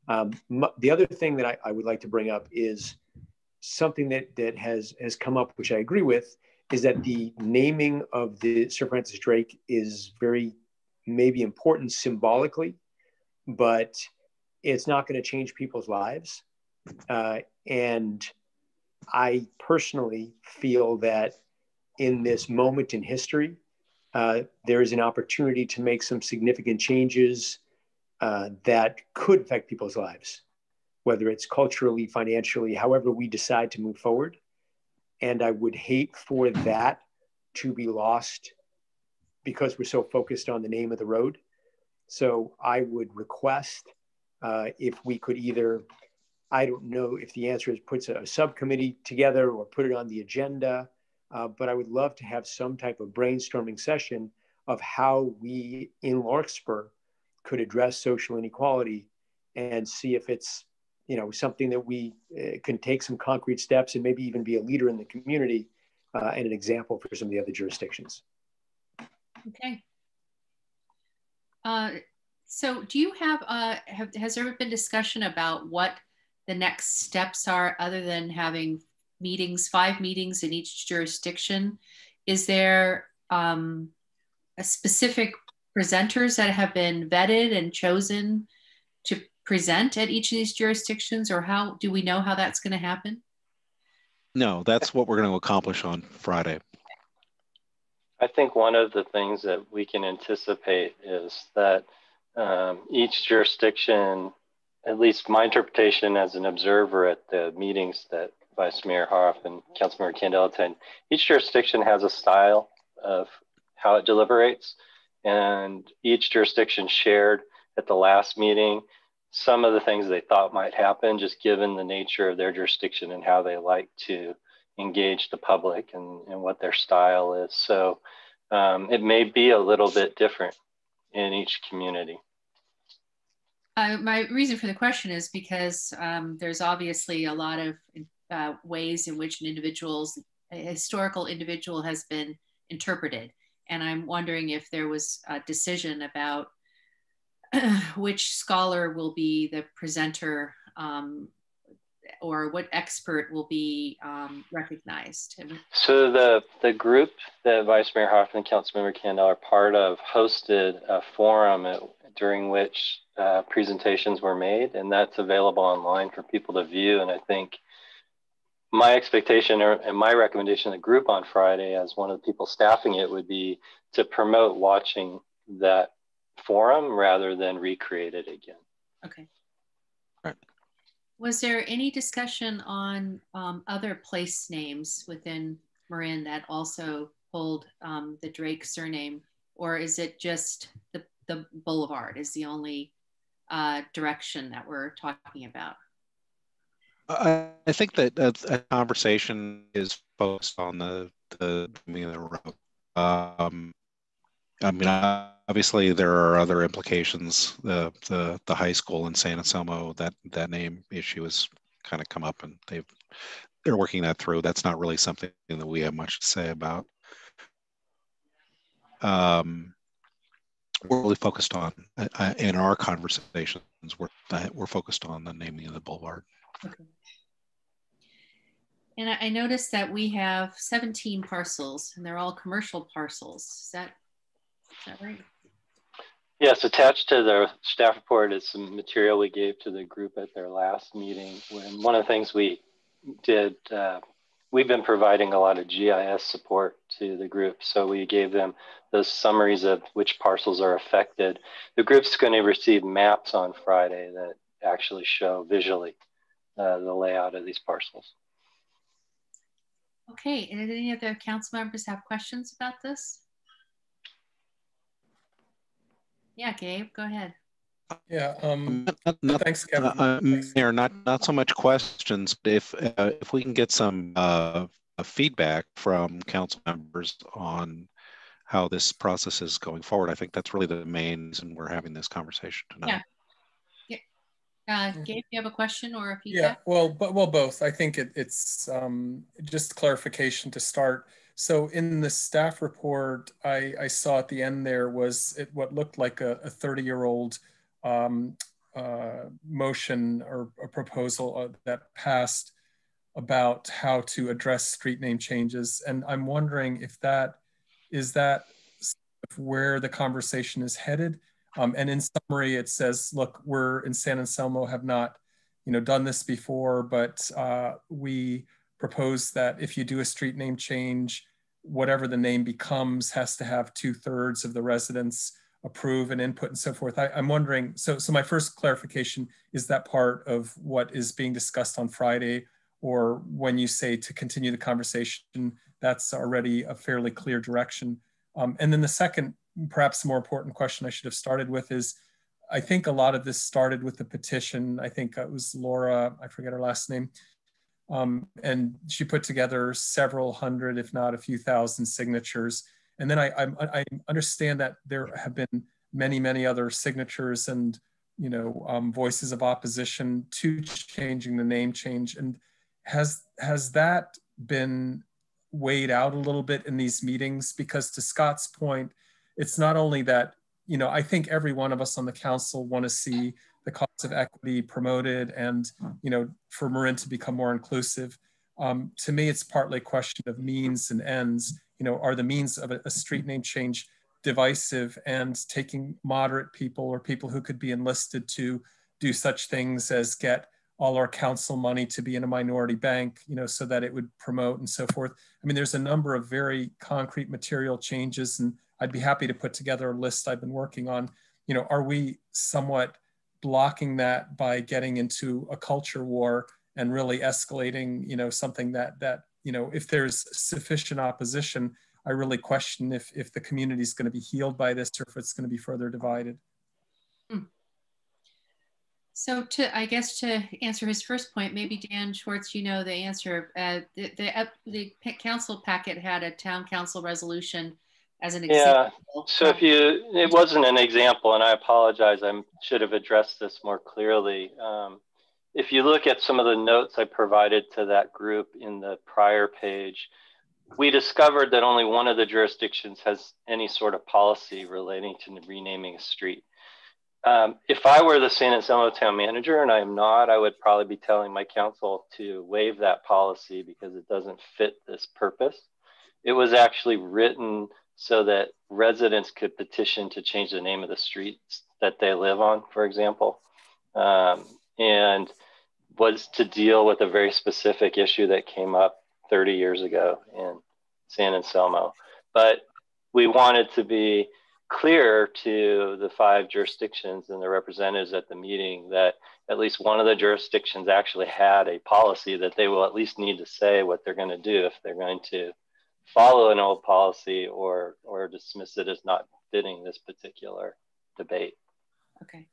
The other thing that I would like to bring up is something that has come up, which I agree with, is that the naming of the Sir Francis Drake is very maybe important symbolically, but it's not going to change people's lives. And I personally feel that in this moment in history, there is an opportunity to make some significant changes that could affect people's lives, whether it's culturally, financially, however we decide to move forward. And I would hate for that to be lost because we're so focused on the name of the road. So I would request if we could either, I don't know if the answer is puts a subcommittee together or put it on the agenda, but I would love to have some type of brainstorming session of how we in Larkspur could address social inequality and see if it's something that we can take some concrete steps and maybe even be a leader in the community and an example for some of the other jurisdictions. Okay. So do you have, has there been discussion about what the next steps are other than having meetings, 5 meetings in each jurisdiction? Is there a specific presenters that have been vetted and chosen to present at each of these jurisdictions, or how do we know how that's going to happen? No, that's what we're going to accomplish on Friday. I think one of the things that we can anticipate is that each jurisdiction, at least my interpretation as an observer at the meetings that Vice Mayor Hoff and Councilmember Candela attend, each jurisdiction has a style of how it deliberates, and each jurisdiction shared at the last meeting some of the things they thought might happen, just given the nature of their jurisdiction and how they like to engage the public and what their style is. So it may be a little bit different in each community. My reason for the question is because there's obviously a lot of ways in which a historical individual has been interpreted. And I'm wondering if there was a decision about which scholar will be the presenter or what expert will be recognized. So the group that Vice Mayor Hoff and Councilmember Candela are part of hosted a forum during which presentations were made, and that's available online for people to view. And I think my expectation and my recommendation to the group on Friday, as one of the people staffing it, would be to promote watching that forum rather than recreate it again. Okay. Right. Was there any discussion on other place names within Marin that also hold the Drake surname, or is it just the Boulevard is the only direction that we're talking about? I think that a conversation is focused on the road. I mean, obviously there are other implications. The high school in San Anselmo, that name issue has kind of come up, and they're working that through. That's not really something that we have much to say about. We're really focused on in our conversations. We're focused on the naming of the boulevard. Okay. And I noticed that we have 17 parcels, and they're all commercial parcels. Is that right? Yes, attached to the staff report is some material we gave to the group at their last meeting. When one of the things we did, we've been providing a lot of GIS support to the group. So we gave them those summaries of which parcels are affected. The group's going to receive maps on Friday that actually show visually the layout of these parcels. Okay, and any other council members have questions about this? Yeah, Gabe, go ahead. Yeah, thanks, Kevin. Mayor, not so much questions, but if we can get some feedback from council members on how this process is going forward, I think that's really the main reason we're having this conversation tonight. Yeah. Gabe, you have a question or a Yeah, feedback? well, both. I think it's just clarification to start. So in the staff report, I saw at the end there was what looked like a 30-year-old motion or a proposal that passed about how to address street name changes. And I'm wondering if is that where the conversation is headed? And in summary, it says, look, we're in San Anselmo, have not, done this before, but we propose that if you do a street name change, whatever the name becomes has to have 2/3 of the residents approve and input and so forth. I'm wondering, so my first clarification, is that part of what is being discussed on Friday, or when you say to continue the conversation, that's already a fairly clear direction? And then the second, perhaps more important question I should have started with is, I think a lot of this started with the petition. I think it was Laura, I forget her last name. And she put together several hundred, if not a few thousand signatures. And then I understand that there have been many other signatures and, voices of opposition to changing the name change. And has that been weighed out a little bit in these meetings? Because to Scott's point, it's not only that, I think every one of us on the council want to see the cause of equity promoted and, for Marin to become more inclusive. To me, it's partly a question of means and ends. Are the means of a street name change divisive, and taking moderate people or people who could be enlisted to do such things as get all our council money to be in a minority bank, so that it would promote and so forth. I mean, there's a number of very concrete material changes, and I'd be happy to put together a list I've been working on. Are we somewhat blocking that by getting into a culture war and really escalating, something that if there's sufficient opposition, I really question if the community is going to be healed by this, or if it's going to be further divided. So I guess to answer his first point, maybe Dan Schwartz, the answer. The council packet had a town council resolution as an example. Yeah, so it wasn't an example, and I apologize, I should have addressed this more clearly. If you look at some of the notes I provided to that group in the prior page, we discovered that only one of the jurisdictions has any sort of policy relating to renaming a street. If I were the San Anselmo town manager, and I am not, I would probably be telling my council to waive that policy because it doesn't fit this purpose. It was actually written so that residents could petition to change the name of the streets that they live on, for example, and was to deal with a very specific issue that came up 30 years ago in San Anselmo. But we wanted to be clear to the 5 jurisdictions and the representatives at the meeting that at least one of the jurisdictions actually had a policy that they will at least need to say what they're going to do if they're going to follow an old policy or dismiss it as not fitting this particular debate. Okay.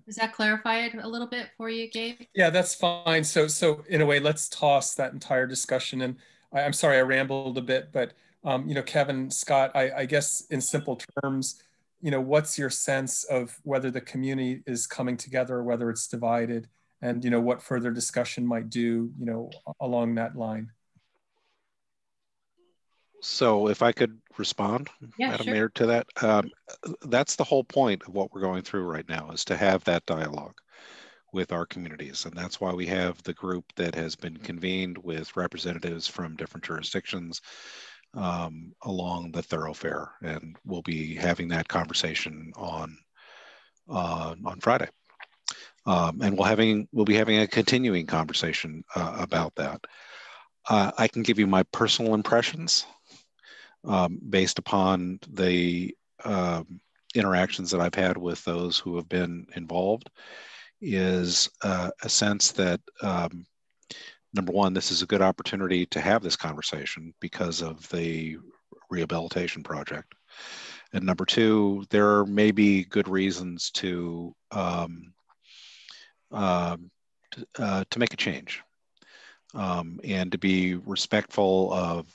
Does that clarify it a little bit for you, Gabe? Yeah, that's fine. So in a way, let's toss that entire discussion. And I'm sorry I rambled a bit, but you know, Kevin, Scott, I guess in simple terms, you know, what's your sense of whether the community is coming together or whether it's divided, and you know, what further discussion might do, you know, along that line? So if I could respond, Yeah, Madam sure. Mayor, to that, that's the whole point of what we're going through right now, is to have that dialogue with our communities. And that's why we have the group that has been convened with representatives from different jurisdictions along the thoroughfare. And we'll be having that conversation on Friday. And we'll be having a continuing conversation about that. I can give you my personal impressions based upon the interactions that I've had with those who have been involved, is a sense that, number one, this is a good opportunity to have this conversation because of the rehabilitation project. And number two, there may be good reasons to make a change and to be respectful of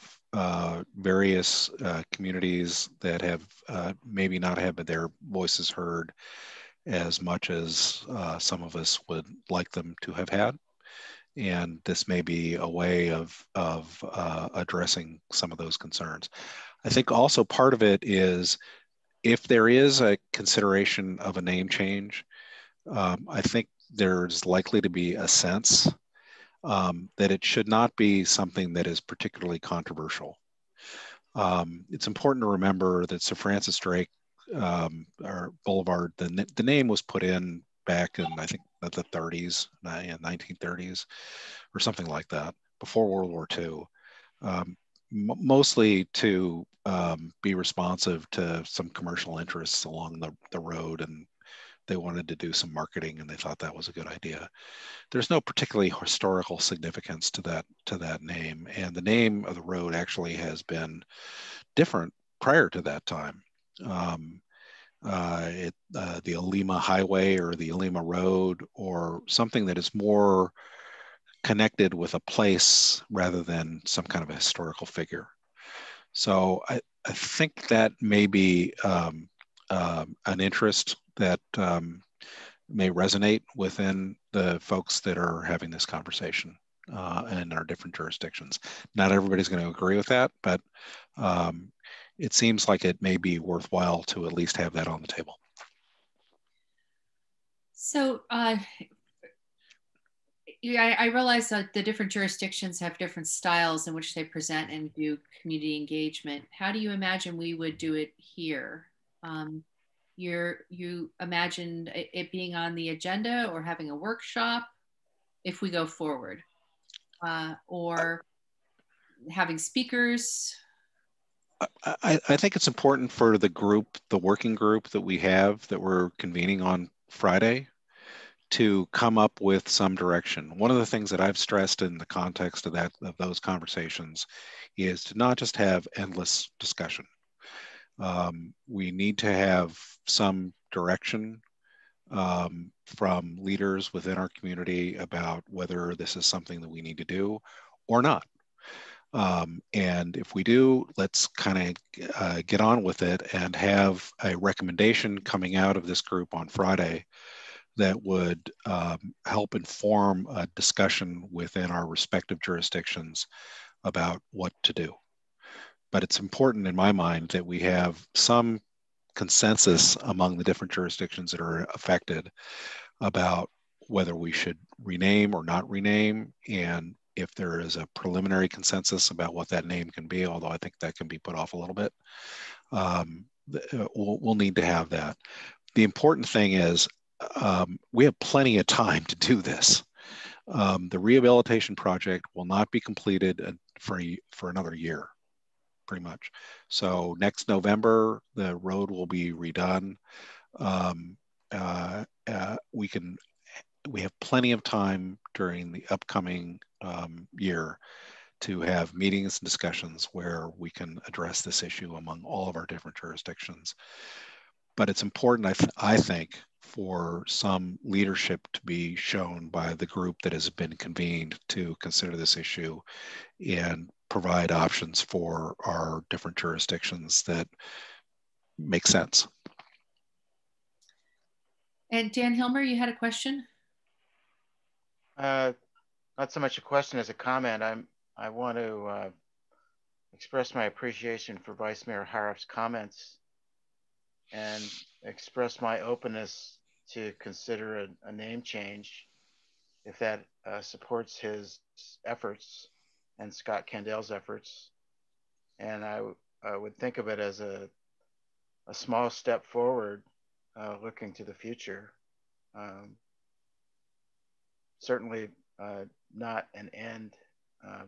various communities that have maybe not had their voices heard as much as some of us would like them to have had. And this may be a way of addressing some of those concerns. I think also part of it is, if there is a consideration of a name change, I think there's likely to be a sense that it should not be something that is particularly controversial. It's important to remember that Sir Francis Drake or Boulevard, the name was put in back in, I think, the 30s, 1930s, or something like that, before World War II, mostly to be responsive to some commercial interests along the road, and they wanted to do some marketing, and they thought that was a good idea. There's no particularly historical significance to that name, and the name of the road actually has been different prior to that time. The Alima Highway or the Alima Road, or something that is more connected with a place rather than some kind of a historical figure. So I think that may be an interest that may resonate within the folks that are having this conversation in our different jurisdictions. Not everybody's going to agree with that, but it seems like it may be worthwhile to at least have that on the table. So I realize that the different jurisdictions have different styles in which they present and do community engagement. How do you imagine we would do it here? You imagine it being on the agenda or having a workshop if we go forward, or having speakers? I think it's important for the group, the working group that we have that we're convening on Friday, to come up with some direction. One of the things that I've stressed in the context of those conversations is to not just have endless discussion. We need to have some direction from leaders within our community about whether this is something that we need to do or not. And if we do, let's kind of get on with it and have a recommendation coming out of this group on Friday that would help inform a discussion within our respective jurisdictions about what to do. But it's important in my mind that we have some consensus among the different jurisdictions that are affected about whether we should rename or not rename, and if there is a preliminary consensus about what that name can be, although I think that can be put off a little bit, we'll need to have that. the important thing is we have plenty of time to do this. The rehabilitation project will not be completed for another year, pretty much. So next November, the road will be redone. We have plenty of time during the upcoming year to have meetings and discussions where we can address this issue among all of our different jurisdictions. But it's important, I think, for some leadership to be shown by the group that has been convened to consider this issue and provide options for our different jurisdictions that make sense. And Dan Hilmer, you had a question? Not so much a question as a comment. I want to express my appreciation for Vice Mayor Harrop's comments and express my openness to consider a name change if that supports his efforts and Scott Candel's efforts. And I would think of it as a small step forward looking to the future. Certainly not an end,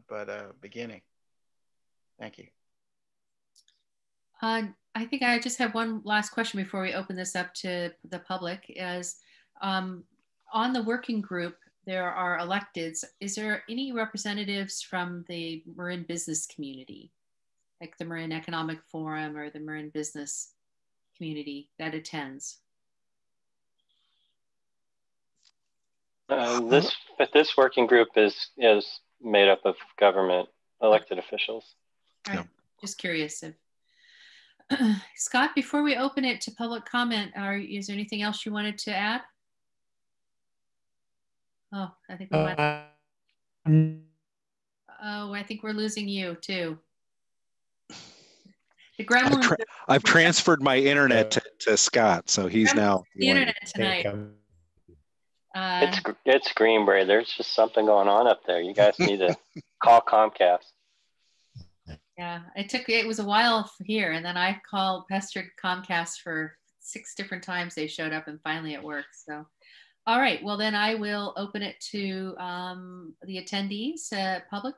but a beginning. Thank you. I think I just have one last question before we open this up to the public. Is on the working group, there are electeds. Is there any representatives from the Marin business community, like the Marin Economic Forum or the Marin business community that attends? This working group is made up of government elected officials. All right. Just curious if Scott, before we open it to public comment, is there anything else you wanted to add? Oh, I think we might. Oh, I think we're losing you too. The gremlins. I've transferred my internet to Scott, so he's now the internet tonight. It's Greenbrae. There's just something going on up there. You guys need to call Comcast. Yeah, it was a while here, and then I pestered Comcast for 6 different times. They showed up, and finally it worked. So, all right. Well, then I will open it to the attendees, public.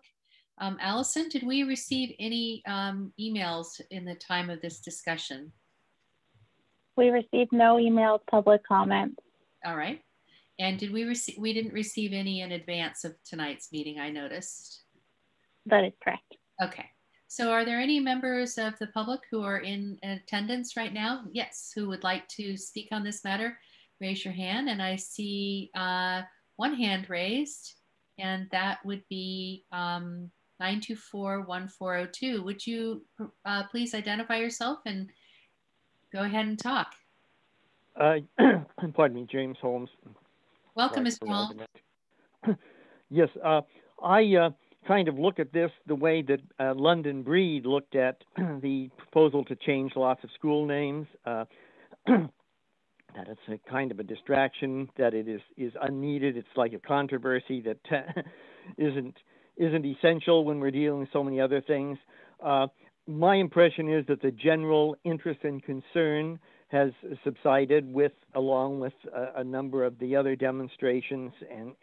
Allison, did we receive any emails in the time of this discussion? We received no emailed public comments. All right. And did we didn't receive any in advance of tonight's meeting, I noticed. That is correct. Okay. So are there any members of the public who are in attendance right now? Yes, who would like to speak on this matter? Raise your hand. And I see one hand raised, and that would be 924-1402. Would you please identify yourself and go ahead and talk? Pardon me, James Holmes. Welcome, Mr. Holmes. Yes, I kind of look at this the way that London Breed looked at the proposal to change lots of school names. That it's a kind of a distraction, that it is unneeded. It's like a controversy that isn't essential when we're dealing with so many other things. My impression is that the general interest and concern has subsided along with a number of the other demonstrations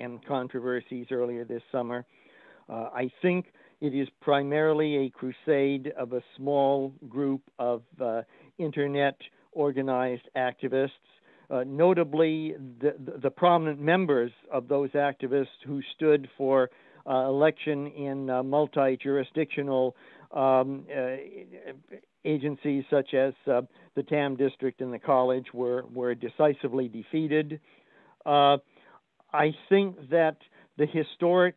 and controversies earlier this summer. I think it is primarily a crusade of a small group of internet organized activists, notably the prominent members of those activists who stood for election in multi-jurisdictional agencies such as the TAM district and the college were decisively defeated. I think that the historic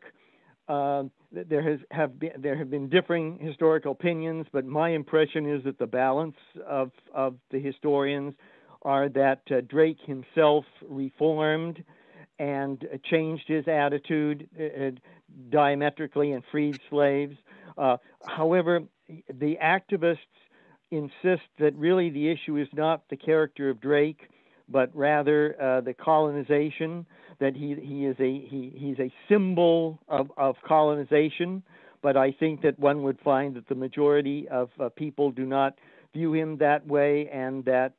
there have been differing historical opinions, but my impression is that the balance of the historians are that Drake himself reformed and changed his attitude diametrically and freed slaves. However, the activists insist that really the issue is not the character of Drake, but rather the colonization, that he's a symbol of colonization. But I think that one would find that the majority of people do not view him that way, and that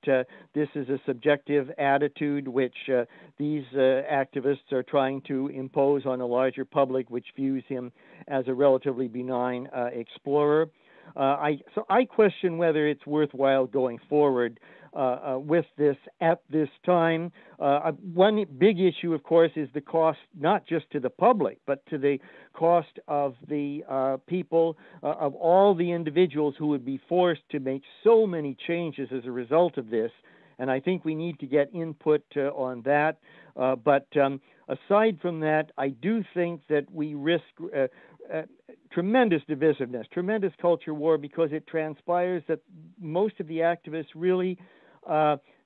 this is a subjective attitude which these activists are trying to impose on a larger public, which views him as a relatively benign explorer. So I question whether it's worthwhile going forward with this at this time. One big issue, of course, is the cost, not just to the public, but to the cost of the people, of all the individuals who would be forced to make so many changes as a result of this. And I think we need to get input on that. But aside from that, I do think that we risk tremendous divisiveness, tremendous culture war, because it transpires that most of the activists really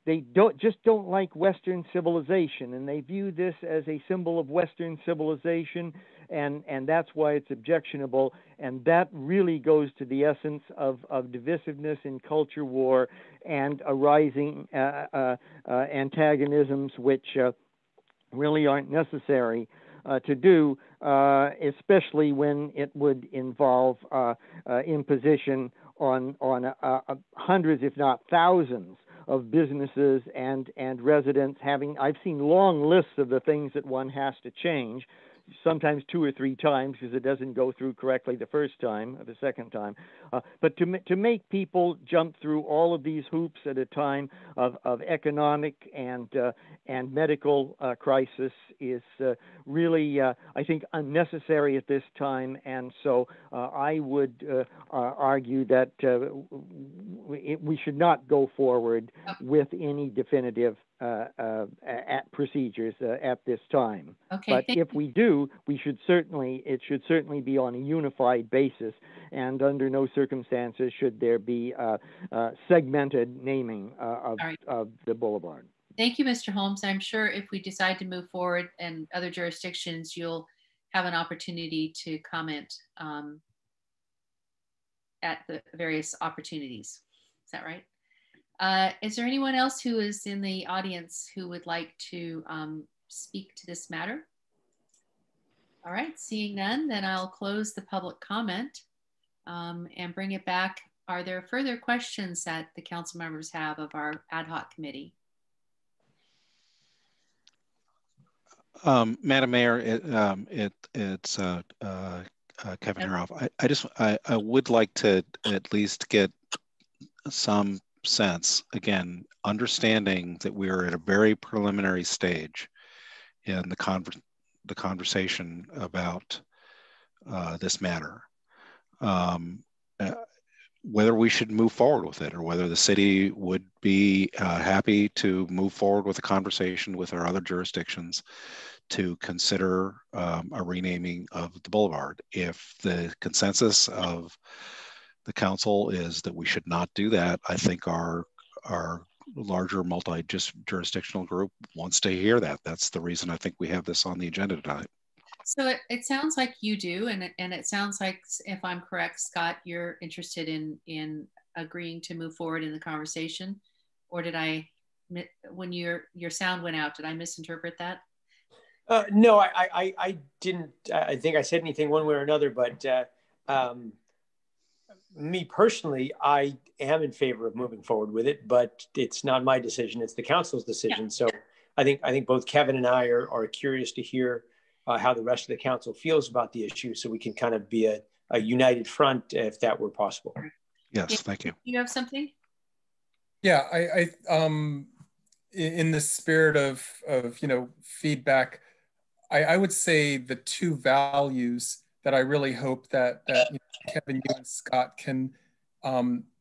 they don't like Western civilization, and they view this as a symbol of Western civilization, and that's why it's objectionable. And that really goes to the essence of divisiveness in culture war and arising antagonisms, which really aren't necessary to do, especially when it would involve imposition on hundreds, if not thousands, of businesses and residents. I've seen long lists of the things that one has to change, sometimes 2 or 3 times because it doesn't go through correctly the first time or the second time. But to make people jump through all of these hoops at a time of economic and medical crisis is really, I think, unnecessary at this time. And so I would argue that we should not go forward with any definitive procedures at this time. Okay, but if we do, it should certainly be on a unified basis, and under no circumstances should there be segmented naming of the boulevard. Thank you, Mr. Holmes. I'm sure if we decide to move forward in other jurisdictions, you'll have an opportunity to comment at the various opportunities. Is that right? Is there anyone else who is in the audience who would like to speak to this matter? All right, seeing none, then I'll close the public comment and bring it back. Are there further questions that the council members have of our ad hoc committee? Madam Mayor, it's Kevin Haroff. I would like to at least get some sense, again, understanding that we are at a very preliminary stage in the conversation about this matter. Whether we should move forward with it, or whether the city would be happy to move forward with a conversation with our other jurisdictions to consider a renaming of the boulevard. If the consensus of the council is that we should not do that, I think our larger multi-jurisdictional group wants to hear that. That's the reason I think we have this on the agenda tonight. So it sounds like you do, and it sounds like, if I'm correct, Scott, you're interested in agreeing to move forward in the conversation, or did I, when your sound went out, did I misinterpret that? No, I didn't. I think I said anything one way or another, but me personally, I am in favor of moving forward with it, but it's not my decision; it's the council's decision. Yeah. So I think both Kevin and I are curious to hear how the rest of the council feels about the issue, so we can kind of be a united front if that were possible. Yes, thank you. You have something? Yeah, I in the spirit of feedback, I would say the 2 values that I really hope that Kevin, you and Scott can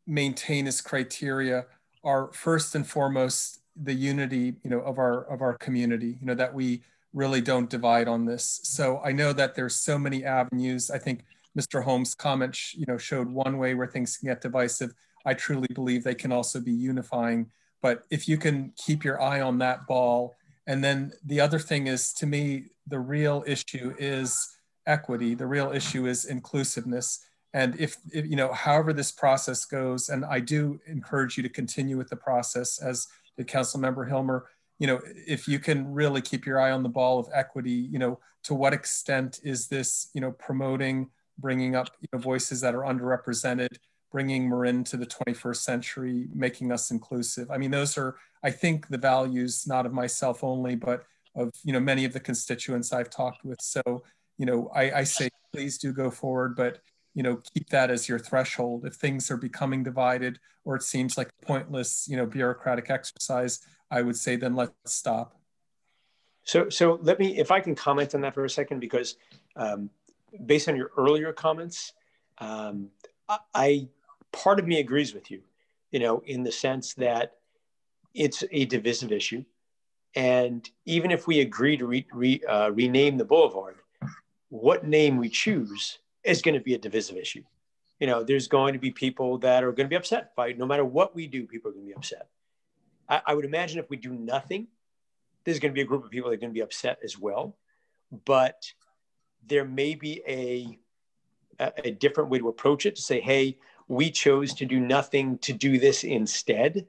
maintain as criteria are, first and foremost, the unity of our community. That we really don't divide on this. So I know that there's so many avenues. I think Mr. Holmes' comment showed one way where things can get divisive. I truly believe they can also be unifying. But if you can keep your eye on that ball. And then the other thing is, to me, the real issue is equity. The real issue is inclusiveness. And if however this process goes, and I do encourage you to continue with the process, as did Councilmember Hilmer, if you can really keep your eye on the ball of equity, to what extent is this, promoting, bringing up voices that are underrepresented, bringing Marin to the 21st century, making us inclusive. I mean, those are, I think, the values, not of myself only, but of, you know, many of the constituents I've talked with. So, you know, I say, please do go forward, but, you know, keep that as your threshold. If things are becoming divided, or it seems like a pointless, you know, bureaucratic exercise, I would say then let's stop. So let me, if I can comment on that for a second, because based on your earlier comments, part of me agrees with you, you know, in the sense that it's a divisive issue. And even if we agree to rename the boulevard, what name we choose is going to be a divisive issue. You know, there's going to be people that are going to be upset by it. No matter what we do, people are going to be upset. I would imagine if we do nothing, there's going to be a group of people that are going to be upset as well. But there may be a different way to approach it, to say, hey, we chose to do nothing to do this instead.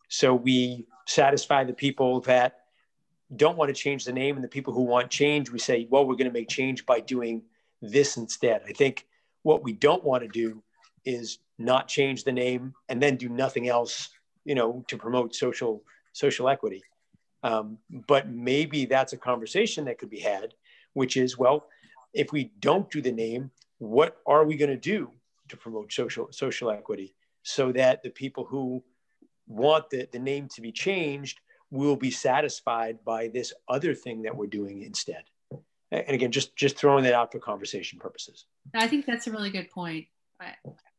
So we satisfy the people that don't want to change the name, and the people who want change, we say, well, we're going to make change by doing this instead. I think what we don't want to do is not change the name and then do nothing else, you know, to promote social equity. But maybe that's a conversation that could be had, which is, well, if we don't do the name, what are we going to do to promote social equity, so that the people who want the name to be changed will be satisfied by this other thing that we're doing instead? And again, just throwing that out for conversation purposes. I think that's a really good point.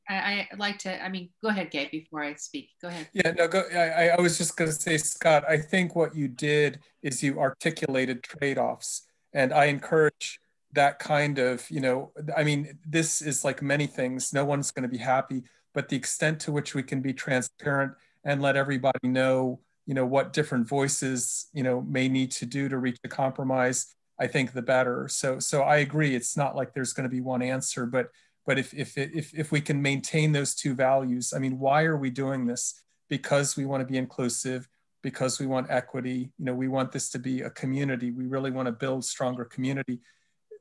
I like to, I mean, go ahead, Gabe, before I speak. Go ahead. Yeah, no, go. I was just going to say, Scott, I think what you did is you articulated trade-offs, and I encourage that kind of, you know, I mean, this is like many things. No one's going to be happy, but the extent to which we can be transparent and let everybody know, you know, what different voices, you know, may need to do to reach a compromise, I think the better. So I agree. It's not like there's going to be one answer, but if we can maintain those two values, I mean, why are we doing this? Because we want to be inclusive, because we want equity. You know, we want this to be a community. We really want to build stronger community.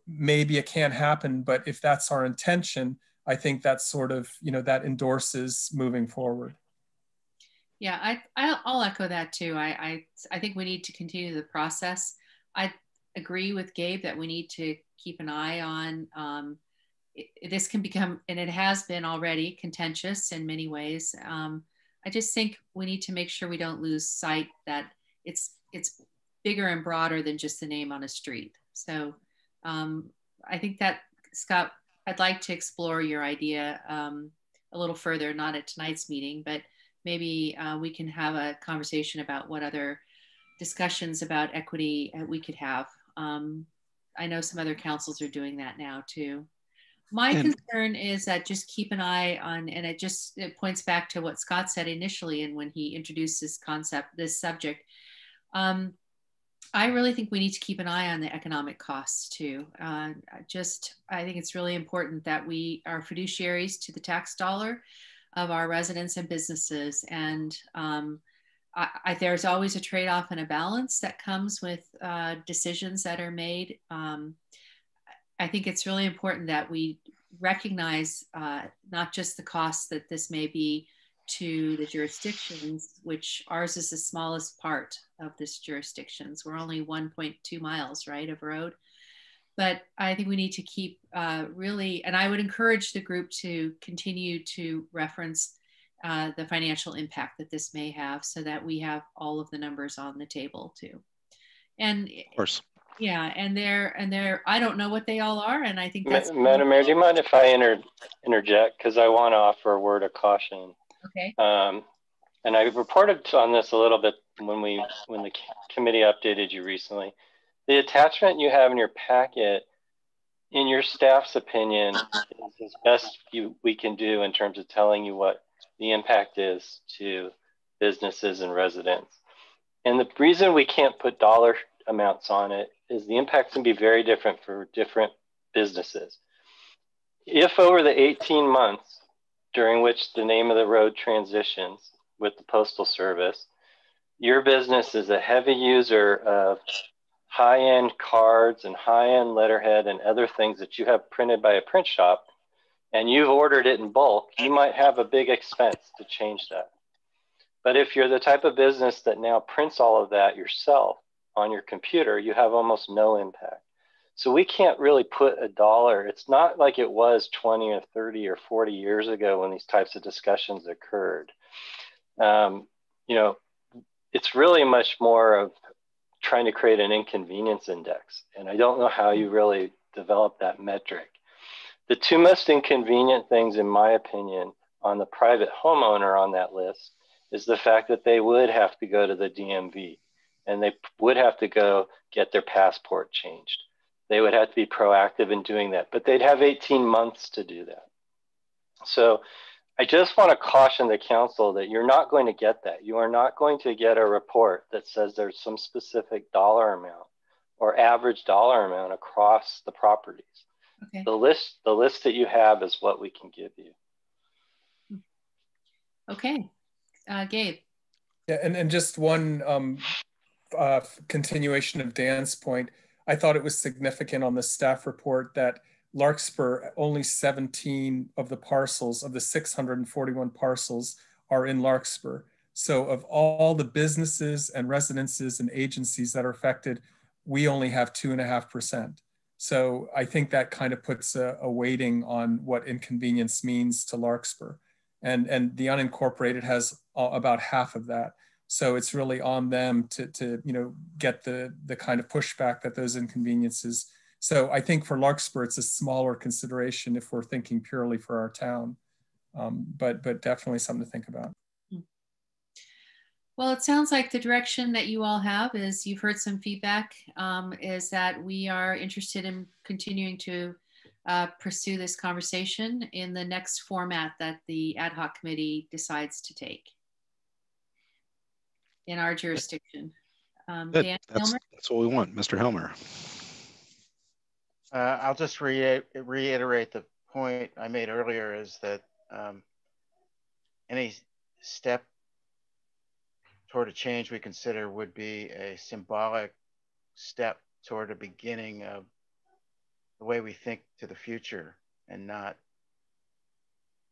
Maybe it can't happen, but if that's our intention, I think that's sort of, you know, that endorses moving forward. Yeah, I'll echo that too. I think we need to continue the process. I agree with Gabe that we need to keep an eye on this can become, and it has been already, contentious in many ways. I just think we need to make sure we don't lose sight that it's bigger and broader than just the name on a street. So I think that, Scott, I'd like to explore your idea a little further, not at tonight's meeting, but maybe we can have a conversation about what other discussions about equity we could have. I know some other councils are doing that now too. My concern is that just keep an eye on, and it points back to what Scott said initially, and when he introduced this subject, I really think we need to keep an eye on the economic costs too. I think it's really important that we are fiduciaries to the tax dollar of our residents and businesses. And there's always a trade-off and a balance that comes with decisions that are made. I think it's really important that we recognize not just the costs that this may be to the jurisdictions, which ours is the smallest part of this jurisdictions. We're only 1.2 miles, right, of road. But I think we need to keep really, and I would encourage the group to continue to reference the financial impact that this may have, so that we have all of the numbers on the table too. And of course. Yeah, and they're I don't know what they all are, and I think that's Madam Mayor, do you mind if I interject, because I want to offer a word of caution. Okay. And I reported on this a little bit when the committee updated you recently. The attachment you have in your packet, in your staff's opinion, is as best we can do in terms of telling you what the impact is to businesses and residents. And the reason we can't put dollar amounts on it is the impact can be very different for different businesses. If over the 18 months during which the name of the road transitions with the Postal Service, your business is a heavy user of high-end cards and high-end letterhead and other things that you have printed by a print shop, and you've ordered it in bulk, you might have a big expense to change that. But if you're the type of business that now prints all of that yourself on your computer, you have almost no impact. So we can't really put a dollar. It's not like it was 20 or 30 or 40 years ago when these types of discussions occurred. You know, it's really much more of trying to create an inconvenience index. And I don't know how you really develop that metric. The two most inconvenient things, in my opinion, on the private homeowner on that list is the fact that they would have to go to the DMV and they would have to go get their passport changed. They would have to be proactive in doing that, but they'd have 18 months to do that. So I just want to caution the council that you're not going to get that. You are not going to get a report that says there's some specific dollar amount or average dollar amount across the properties. Okay. The list that you have is what we can give you. Okay, Gabe. Yeah, and just one continuation of Dan's point. I thought it was significant on the staff report that Larkspur, only 17 of the parcels of the 641 parcels are in Larkspur. So of all the businesses and residences and agencies that are affected, we only have 2.5%. So I think that kind of puts a weighting on what inconvenience means to Larkspur. And the unincorporated has about half of that. So it's really on them to you know, get the kind of pushback that those inconveniences. So I think for Larkspur, it's a smaller consideration if we're thinking purely for our town, but definitely something to think about. Well, it sounds like the direction that you all have is, you've heard some feedback, is that we are interested in continuing to pursue this conversation in the next format that the ad hoc committee decides to take in our jurisdiction. Dan Helmer? That's what we want, Mr. Helmer. I'll just reiterate the point I made earlier, is that any step toward a change we consider would be a symbolic step toward the beginning of the way we think to the future, and not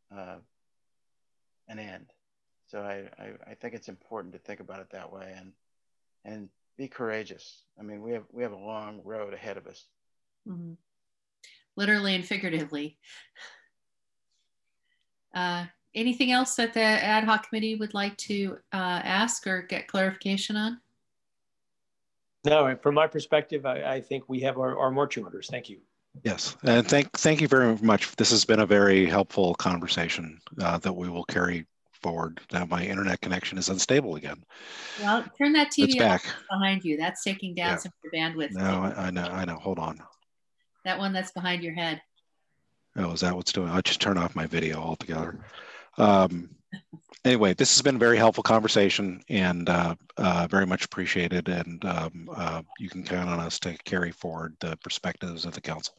an end. So I think it's important to think about it that way, and be courageous. I mean, we have a long road ahead of us. Mm-hmm. Literally and figuratively. Anything else that the ad hoc committee would like to ask or get clarification on? No, from my perspective, I think we have our marching orders. Thank you. Yes, and thank you very much. This has been a very helpful conversation that we will carry forward. Now my internet connection is unstable again. Well, turn that TV back behind you. That's taking down some of your bandwidth. No, I know. Hold on. That one that's behind your head. Oh, is that what's doing? I'll just turn off my video altogether. Anyway, this has been a very helpful conversation, and very much appreciated. And you can count on us to carry forward the perspectives of the council.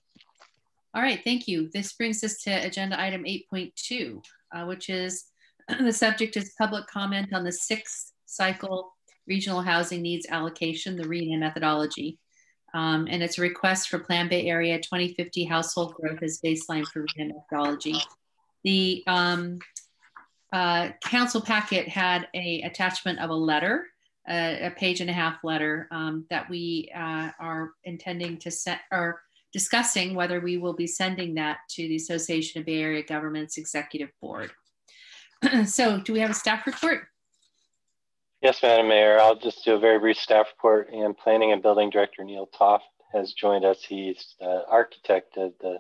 All right, thank you. This brings us to agenda item 8.2, which is the subject is public comment on the 6th cycle regional housing needs allocation, the RHNA methodology. And it's a request for Plan Bay Area 2050 household growth as baseline for RHNA methodology. The council packet had an attachment of a letter, a 1.5-page letter that we are intending to set, or discussing whether we will be sending that to the Association of Bay Area Governments Executive Board. So do we have a staff report? Yes, Madam Mayor, I'll just do a very brief staff report. And Planning and Building Director Neil Toft has joined us. He's the architect of the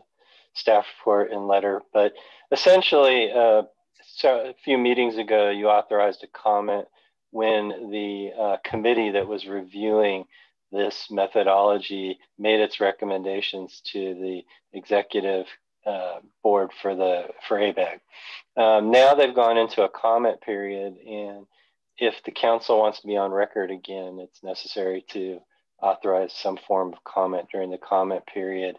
staff report and letter. But essentially, so a few meetings ago, you authorized a comment when the committee that was reviewing this methodology made its recommendations to the executive board for ABAG. Now they've gone into a comment period, and if the council wants to be on record again, it's necessary to authorize some form of comment during the comment period.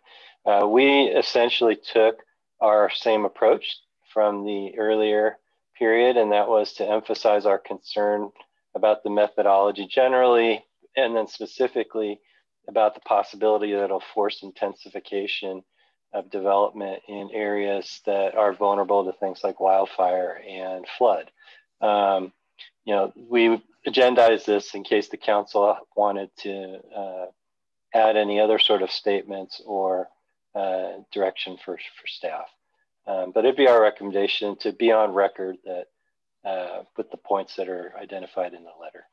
We essentially took our same approach from the earlier period, and that was to emphasize our concern about the methodology generally, and then specifically about the possibility that it'll force intensification of development in areas that are vulnerable to things like wildfire and flood. You know, we agendized this in case the council wanted to add any other sort of statements or direction for staff. But it'd be our recommendation to be on record that with the points that are identified in the letter.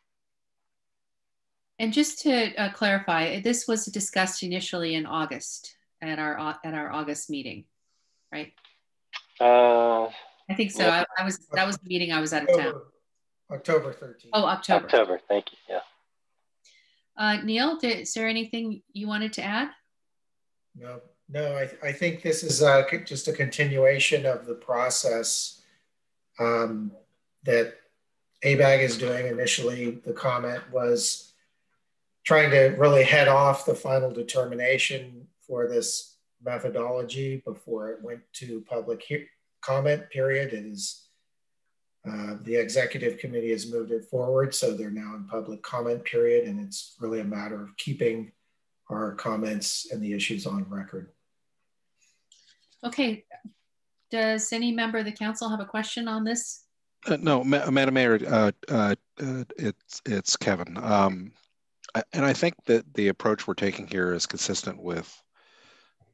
And just to clarify, this was discussed initially in August at our August meeting, right? I think so. Yeah. That was the meeting I was out of town. October 13th. Oh, October. October, thank you, yeah. Neil, is there anything you wanted to add? No, I think this is just a continuation of the process that ABAG is doing. Initially, the comment was trying to really head off the final determination for this methodology before it went to public comment period. It is the executive committee has moved it forward, so they're now in public comment period, and it's really a matter of keeping our comments and the issues on record. Okay. Does any member of the council have a question on this? No, Madam Mayor, it's Kevin. And I think that the approach we're taking here is consistent with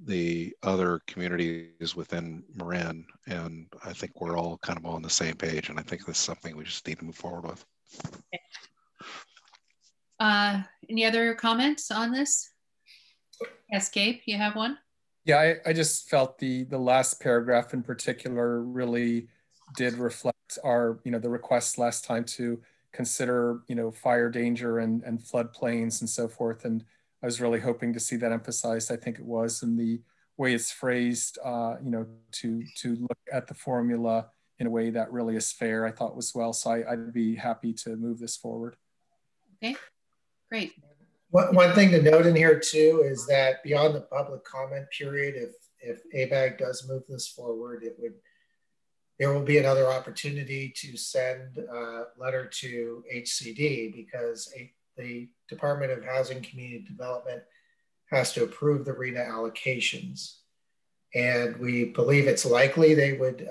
the other communities within Marin, and I think we're all kind of on the same page, and I think this is something we just need to move forward with. Okay. Any other comments on this? Yes, Gabe, you have one? Yeah, I just felt the last paragraph in particular really did reflect our, the request last time to consider, fire danger and floodplains and so forth. And I was really hoping to see that emphasized. I think it was in the way it's phrased, to look at the formula in a way that really is fair, I thought was well. So I'd be happy to move this forward. Okay, great. One thing to note in here too is that beyond the public comment period, if ABAG does move this forward, there will be another opportunity to send a letter to HCD because the Department of Housing Community Development has to approve the RHNA allocations. And we believe it's likely they would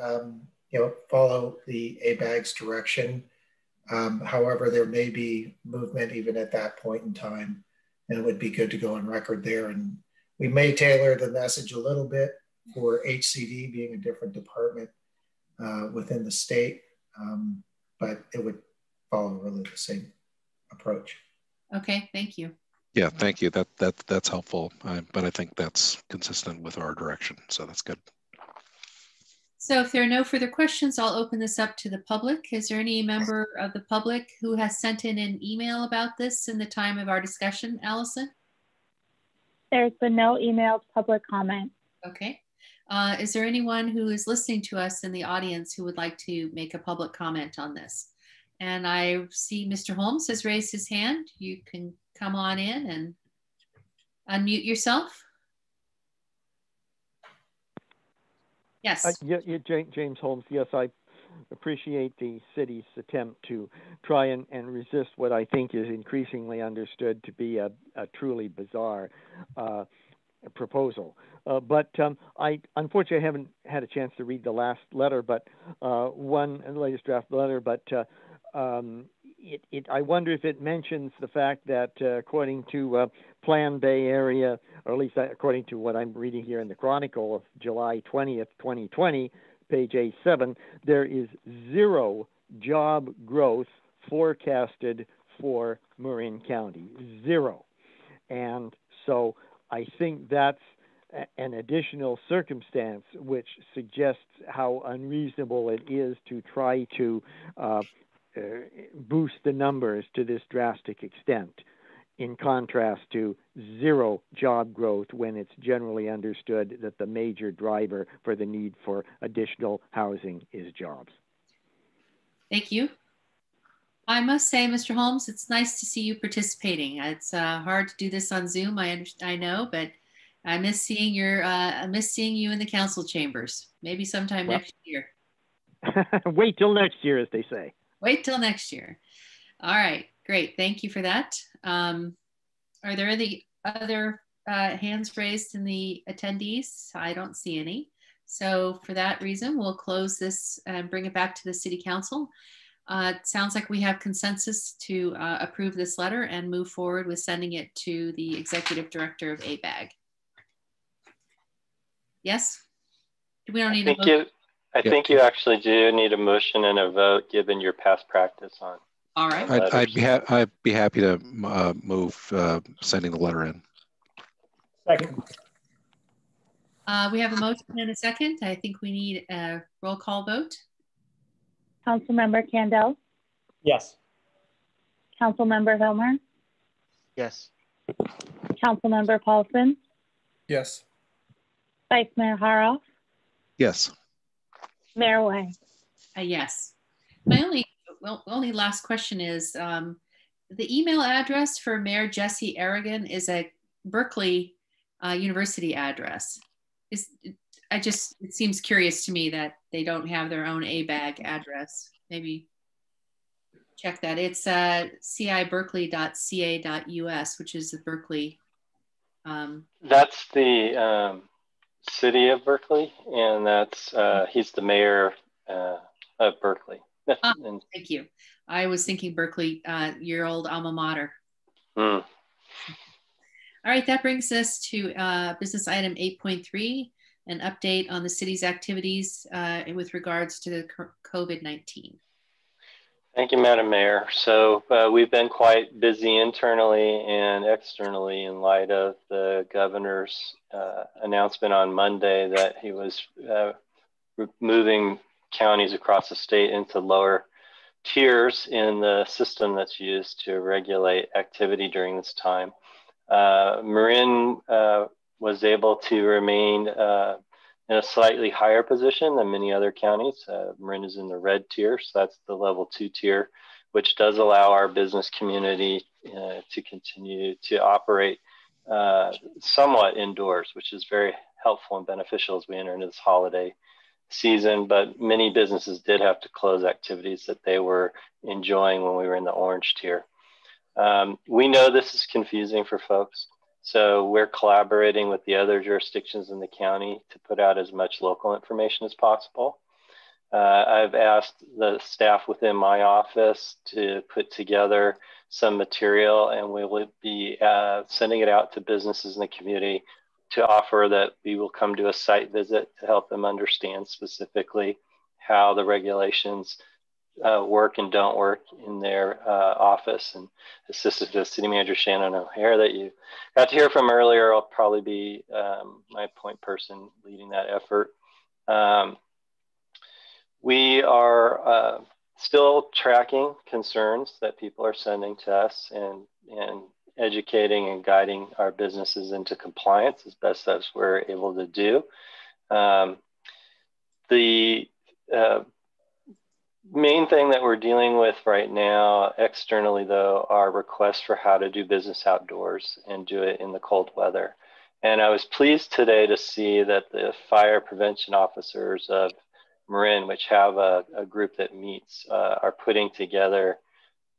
follow the ABAG's direction. However, there may be movement even at that point in time, and it would be good to go on record there. And we may tailor the message a little bit for HCD being a different department within the state, but it would follow really the same approach. Okay, thank you. Yeah, thank you. That's helpful, but I think that's consistent with our direction, so that's good. So if there are no further questions, I'll open this up to the public. Is there any member of the public who has sent in an email about this in the time of our discussion, Allison? There's been no emailed public comment. Okay. Is there anyone who is listening to us in the audience who would like to make a public comment on this? And I see Mr. Holmes has raised his hand. You can come on in and unmute yourself. Yes. James Holmes. Yes, I appreciate the city's attempt to try and resist what I think is increasingly understood to be a truly bizarre proposal. But I unfortunately haven't had a chance to read the last letter, but latest draft letter. But I wonder if it mentions the fact that according to Plan Bay Area, or at least according to what I'm reading here in the Chronicle of July 20th, 2020, page A7, there is 0 job growth forecasted for Marin County, 0. And so I think that's an additional circumstance which suggests how unreasonable it is to try to boost the numbers to this drastic extent, in contrast to 0 job growth when it's generally understood that the major driver for the need for additional housing is jobs. Thank you. I must say, Mr. Holmes, it's nice to see you participating. It's hard to do this on Zoom, I know, but I miss seeing you in the council chambers. Maybe sometime next year. Wait till next year, as they say. Wait till next year. All right, great. Thank you for that. Are there any other hands raised in the attendees? I don't see any. So for that reason, we'll close this and bring it back to the City Council. It sounds like we have consensus to approve this letter and move forward with sending it to the Executive Director of ABAG. Yes? We don't need a vote. I think you actually do need a motion and a vote given your past practice on. All right. I'd be happy to move sending the letter in. Second. We have a motion and a second. I think we need a roll call vote. Councilmember Candell? Yes. Councilmember Hilmer? Yes. Councilmember Paulson? Yes. Vice Mayor Haroff? Yes. Mayor Way? Yes. My only last question is the email address for Mayor Jesse Aragon is a Berkeley University address. It seems curious to me that they don't have their own ABAG address. Maybe check that. It's ciberkeley.ca.us, which is the Berkeley. That's the city of Berkeley, and that's he's the mayor of Berkeley. Thank you. I was thinking Berkeley, your old alma mater. All right, that brings us to business item 8.3, an update on the city's activities with regards to the COVID-19. Thank you, Madam Mayor. So we've been quite busy internally and externally in light of the governor's announcement on Monday that he was moving counties across the state into lower tiers in the system that's used to regulate activity during this time. Marin was able to remain in a slightly higher position than many other counties. Marin is in the red tier, so that's the level 2 tier, which does allow our business community to continue to operate somewhat indoors, which is very helpful and beneficial as we enter into this holiday season. But many businesses did have to close activities that they were enjoying when we were in the orange tier. We know this is confusing for folks, so we're collaborating with the other jurisdictions in the county to put out as much local information as possible. I've asked the staff within my office to put together some material, and we will be sending it out to businesses in the community to offer that we will come to a site visit to help them understand specifically how the regulations work and don't work in their office. And Assistant to City Manager Shannon O'Hare, that you got to hear from earlier, I'll probably be my point person leading that effort. We are still tracking concerns that people are sending to us and educating and guiding our businesses into compliance as best as we're able to do. The main thing that we're dealing with right now externally, though, are requests for how to do business outdoors and do it in the cold weather. And I was pleased today to see that the fire prevention officers of Marin, which have a group that meets, are putting together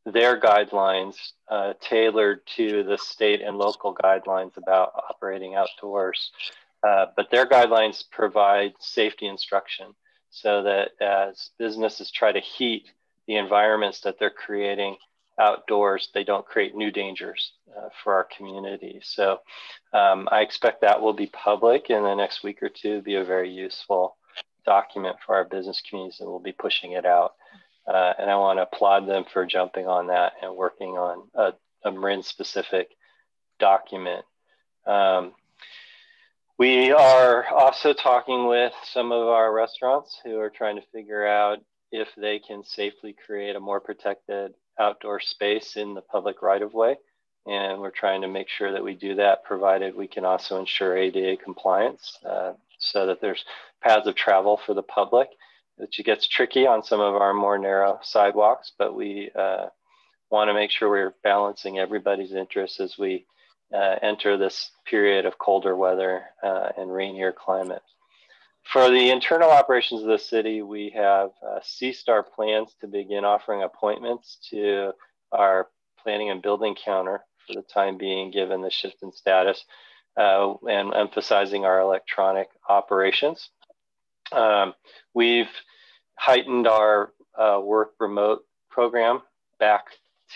their guidelines tailored to the state and local guidelines about operating outdoors. But their guidelines provide safety instruction so that as businesses try to heat the environments that they're creating outdoors, they don't create new dangers for our community. So I expect that will be public in the next week or two, be a very useful document for our business communities, and we'll be pushing it out. And I want to applaud them for jumping on that and working on a Marin specific document. We are also talking with some of our restaurants who are trying to figure out if they can safely create a more protected outdoor space in the public right-of-way. And we're trying to make sure that we do that, provided we can also ensure ADA compliance so that there's paths of travel for the public. It gets tricky on some of our more narrow sidewalks, but we want to make sure we're balancing everybody's interests as we enter this period of colder weather and rainier climate. For the internal operations of the city, we have ceased our plans to begin offering appointments to our planning and building counter for the time being, given the shift in status. and emphasizing our electronic operations. We've heightened our work remote program back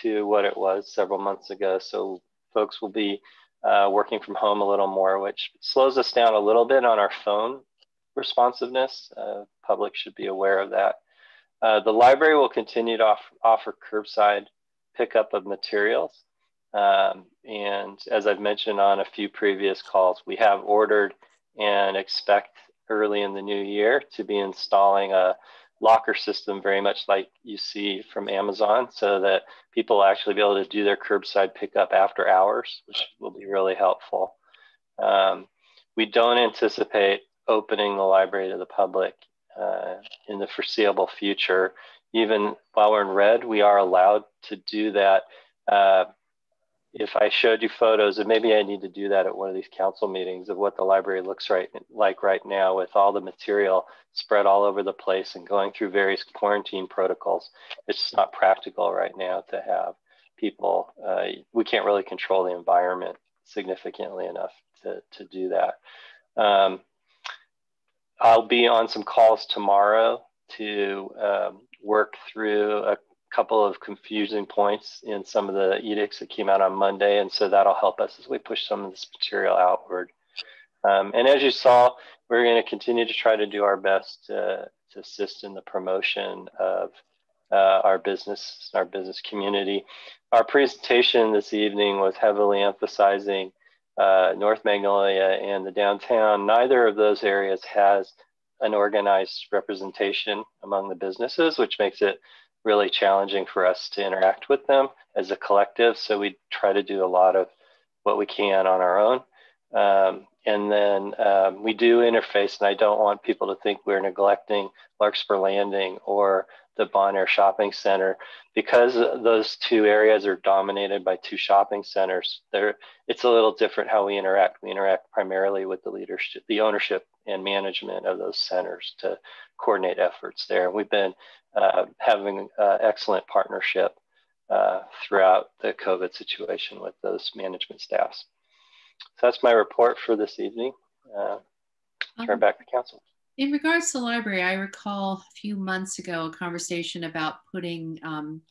to what it was several months ago. So folks will be working from home a little more, which slows us down a little bit on our phone responsiveness. Public should be aware of that. The library will continue to offer curbside pickup of materials. And as I've mentioned on a few previous calls, we have ordered and expect early in the new year to be installing a locker system very much like you see from Amazon, so that people will actually be able to do their curbside pickup after hours, which will be really helpful. We don't anticipate opening the library to the public in the foreseeable future. Even while we're in red, we are allowed to do that. If I showed you photos, and maybe I need to do that at one of these council meetings, of what the library looks like right now with all the material spread all over the place and going through various quarantine protocols. It's just not practical right now to have people, we can't really control the environment significantly enough to do that. I'll be on some calls tomorrow to work through a couple of confusing points in some of the edicts that came out on Monday. And so that'll help us as we push some of this material outward. And as you saw, we're going to continue to try to do our best to assist in the promotion of our business community. Our presentation this evening was heavily emphasizing North Magnolia and the downtown. Neither of those areas has an organized representation among the businesses, which makes it really challenging for us to interact with them as a collective. So we try to do a lot of what we can on our own. And then we do interface, and I don't want people to think we're neglecting Larkspur Landing or the Bon Air Shopping Center, because those two areas are dominated by two shopping centers. It's a little different how we interact. We interact primarily with the leadership, the ownership and management of those centers to coordinate efforts there. We've been having excellent partnership throughout the COVID situation with those management staffs. So that's my report for this evening. Turn back to council. In regards to the library, I recall a few months ago a conversation about putting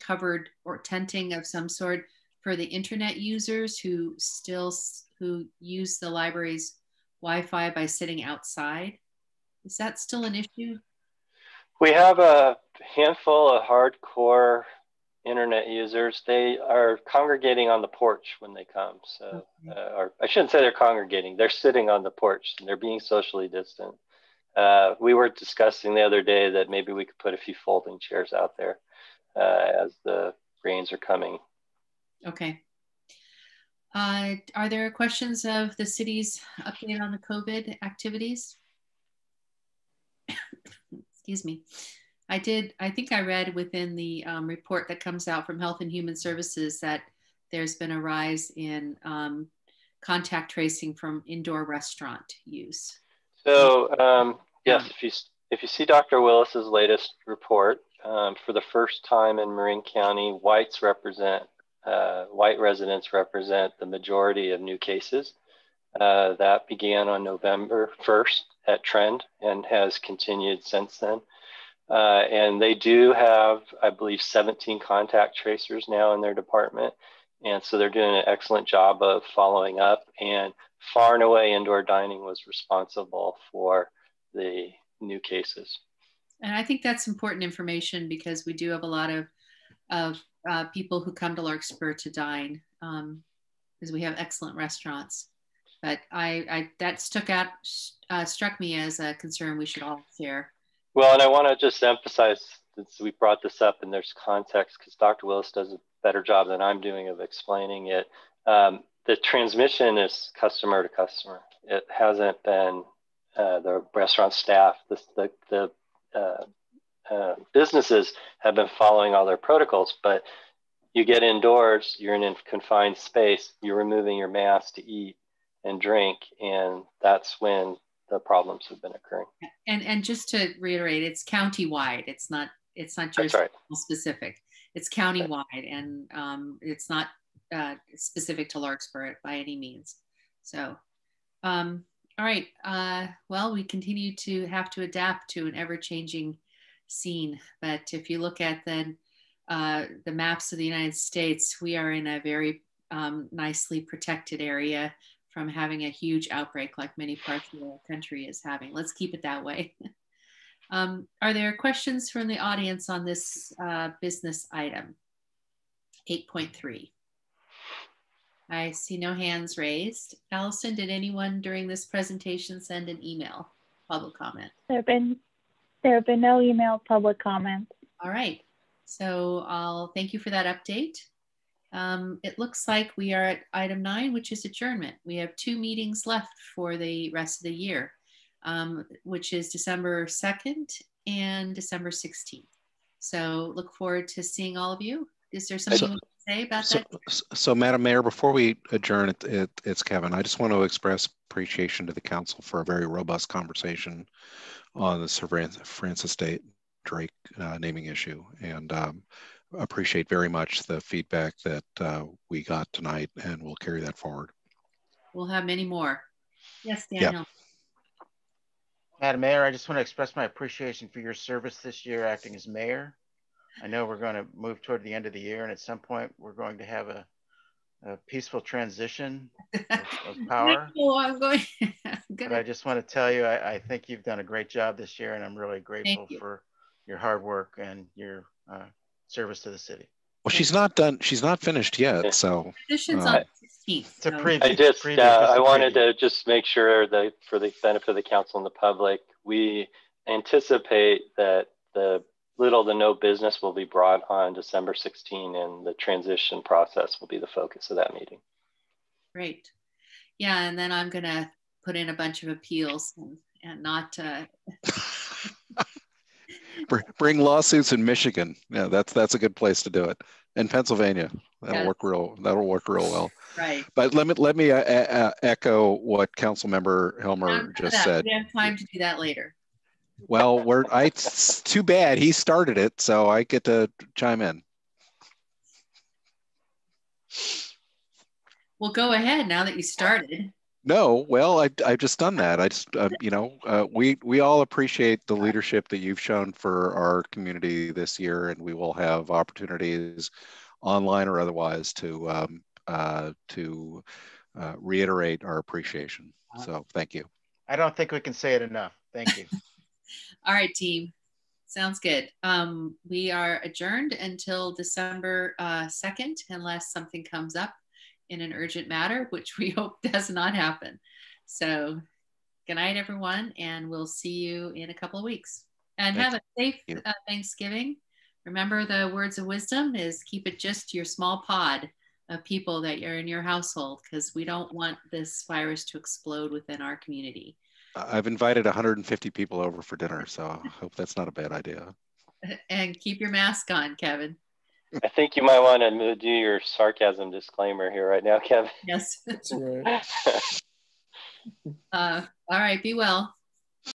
covered or tenting of some sort for the internet users who use the library's Wi-Fi by sitting outside. Is that still an issue? We have a handful of hardcore internet users. They are congregating on the porch when they come. So, or I shouldn't say they're congregating, they're sitting on the porch and they're being socially distant. We were discussing the other day that maybe we could put a few folding chairs out there as the rains are coming. Okay. Are there questions of the city's update on the COVID activities? Excuse me. I think I read within the report that comes out from Health and Human Services that there's been a rise in contact tracing from indoor restaurant use. So yes, if you see Dr. Willis's latest report, for the first time in Marin County, white residents represent the majority of new cases. That began on November 1st at Trend and has continued since then. And they do have, I believe, 17 contact tracers now in their department. And so they're doing an excellent job of following up, and far and away indoor dining was responsible for the new cases. And I think that's important information because we do have a lot of people who come to Larkspur to dine because we have excellent restaurants. But that struck me as a concern we should all share. Well, and I want to just emphasize, since we brought this up and there's context, because Dr. Willis does a better job than I'm doing of explaining it. The transmission is customer to customer. It hasn't been the restaurant staff. The businesses have been following all their protocols, but you get indoors, you're in a confined space, you're removing your mask to eat and drink, and that's when the problems have been occurring. And just to reiterate, it's county-wide. It's not just specific. It's county-wide, and it's not specific to Larkspur by any means. So All right. Well, we continue to have to adapt to an ever-changing scene. But if you look at the maps of the United States, we are in a very nicely protected area from having a huge outbreak like many parts of the country is having. Let's keep it that way. Are there questions from the audience on this business item? 8.3. I see no hands raised. Allison, did anyone during this presentation send an email public comment? There have been no email public comments. All right. So I'll thank you for that update. It looks like we are at item 9, which is adjournment. We have 2 meetings left for the rest of the year, which is December 2nd and December 16th. So look forward to seeing all of you. Is there something you want to say about that? So Madam Mayor, before we adjourn, it's Kevin. I just want to express appreciation to the council for a very robust conversation on the Sir Francis Drake naming issue, and appreciate very much the feedback that we got tonight, and we'll carry that forward. We'll have many more. Yes, Daniel. Yep. Madam Mayor, I just want to express my appreciation for your service this year acting as mayor. I know we're going to move toward the end of the year, and at some point we're going to have a peaceful transition of power. But I just want to tell you, I think you've done a great job this year, and I'm really grateful for your hard work and your service to the city. Well, she's not done. She's not finished yet. So Petition's on the 16th. It's a preview. I wanted to just make sure that for the benefit of the council and the public, we anticipate that the little to no business will be brought on December 16, and the transition process will be the focus of that meeting. Great. Yeah, and then I'm going to put in a bunch of appeals and not bring lawsuits in Michigan. Yeah, that's a good place to do it. In Pennsylvania, that'll work real well. Right. But let me echo what Councilmember Helmer just said. We have time to do that later. Well, it's too bad he started it, so I get to chime in. Well, go ahead now that you started. No, well, I've just done that. I just, we all appreciate the leadership that you've shown for our community this year, and we will have opportunities, online or otherwise, to reiterate our appreciation. So, thank you. I don't think we can say it enough. Thank you. All right, team. Sounds good. We are adjourned until December 2nd, unless something comes up in an urgent matter, which we hope does not happen. So good night, everyone, and we'll see you in a couple of weeks. And have a safe Thanksgiving. Remember, the words of wisdom is keep it just your small pod of people that are in your household, because we don't want this virus to explode within our community. I've invited 150 people over for dinner, so I hope that's not a bad idea. And keep your mask on, Kevin. I think you might want to do your sarcasm disclaimer here right now, Kevin. Yes. That's right. All right, be well.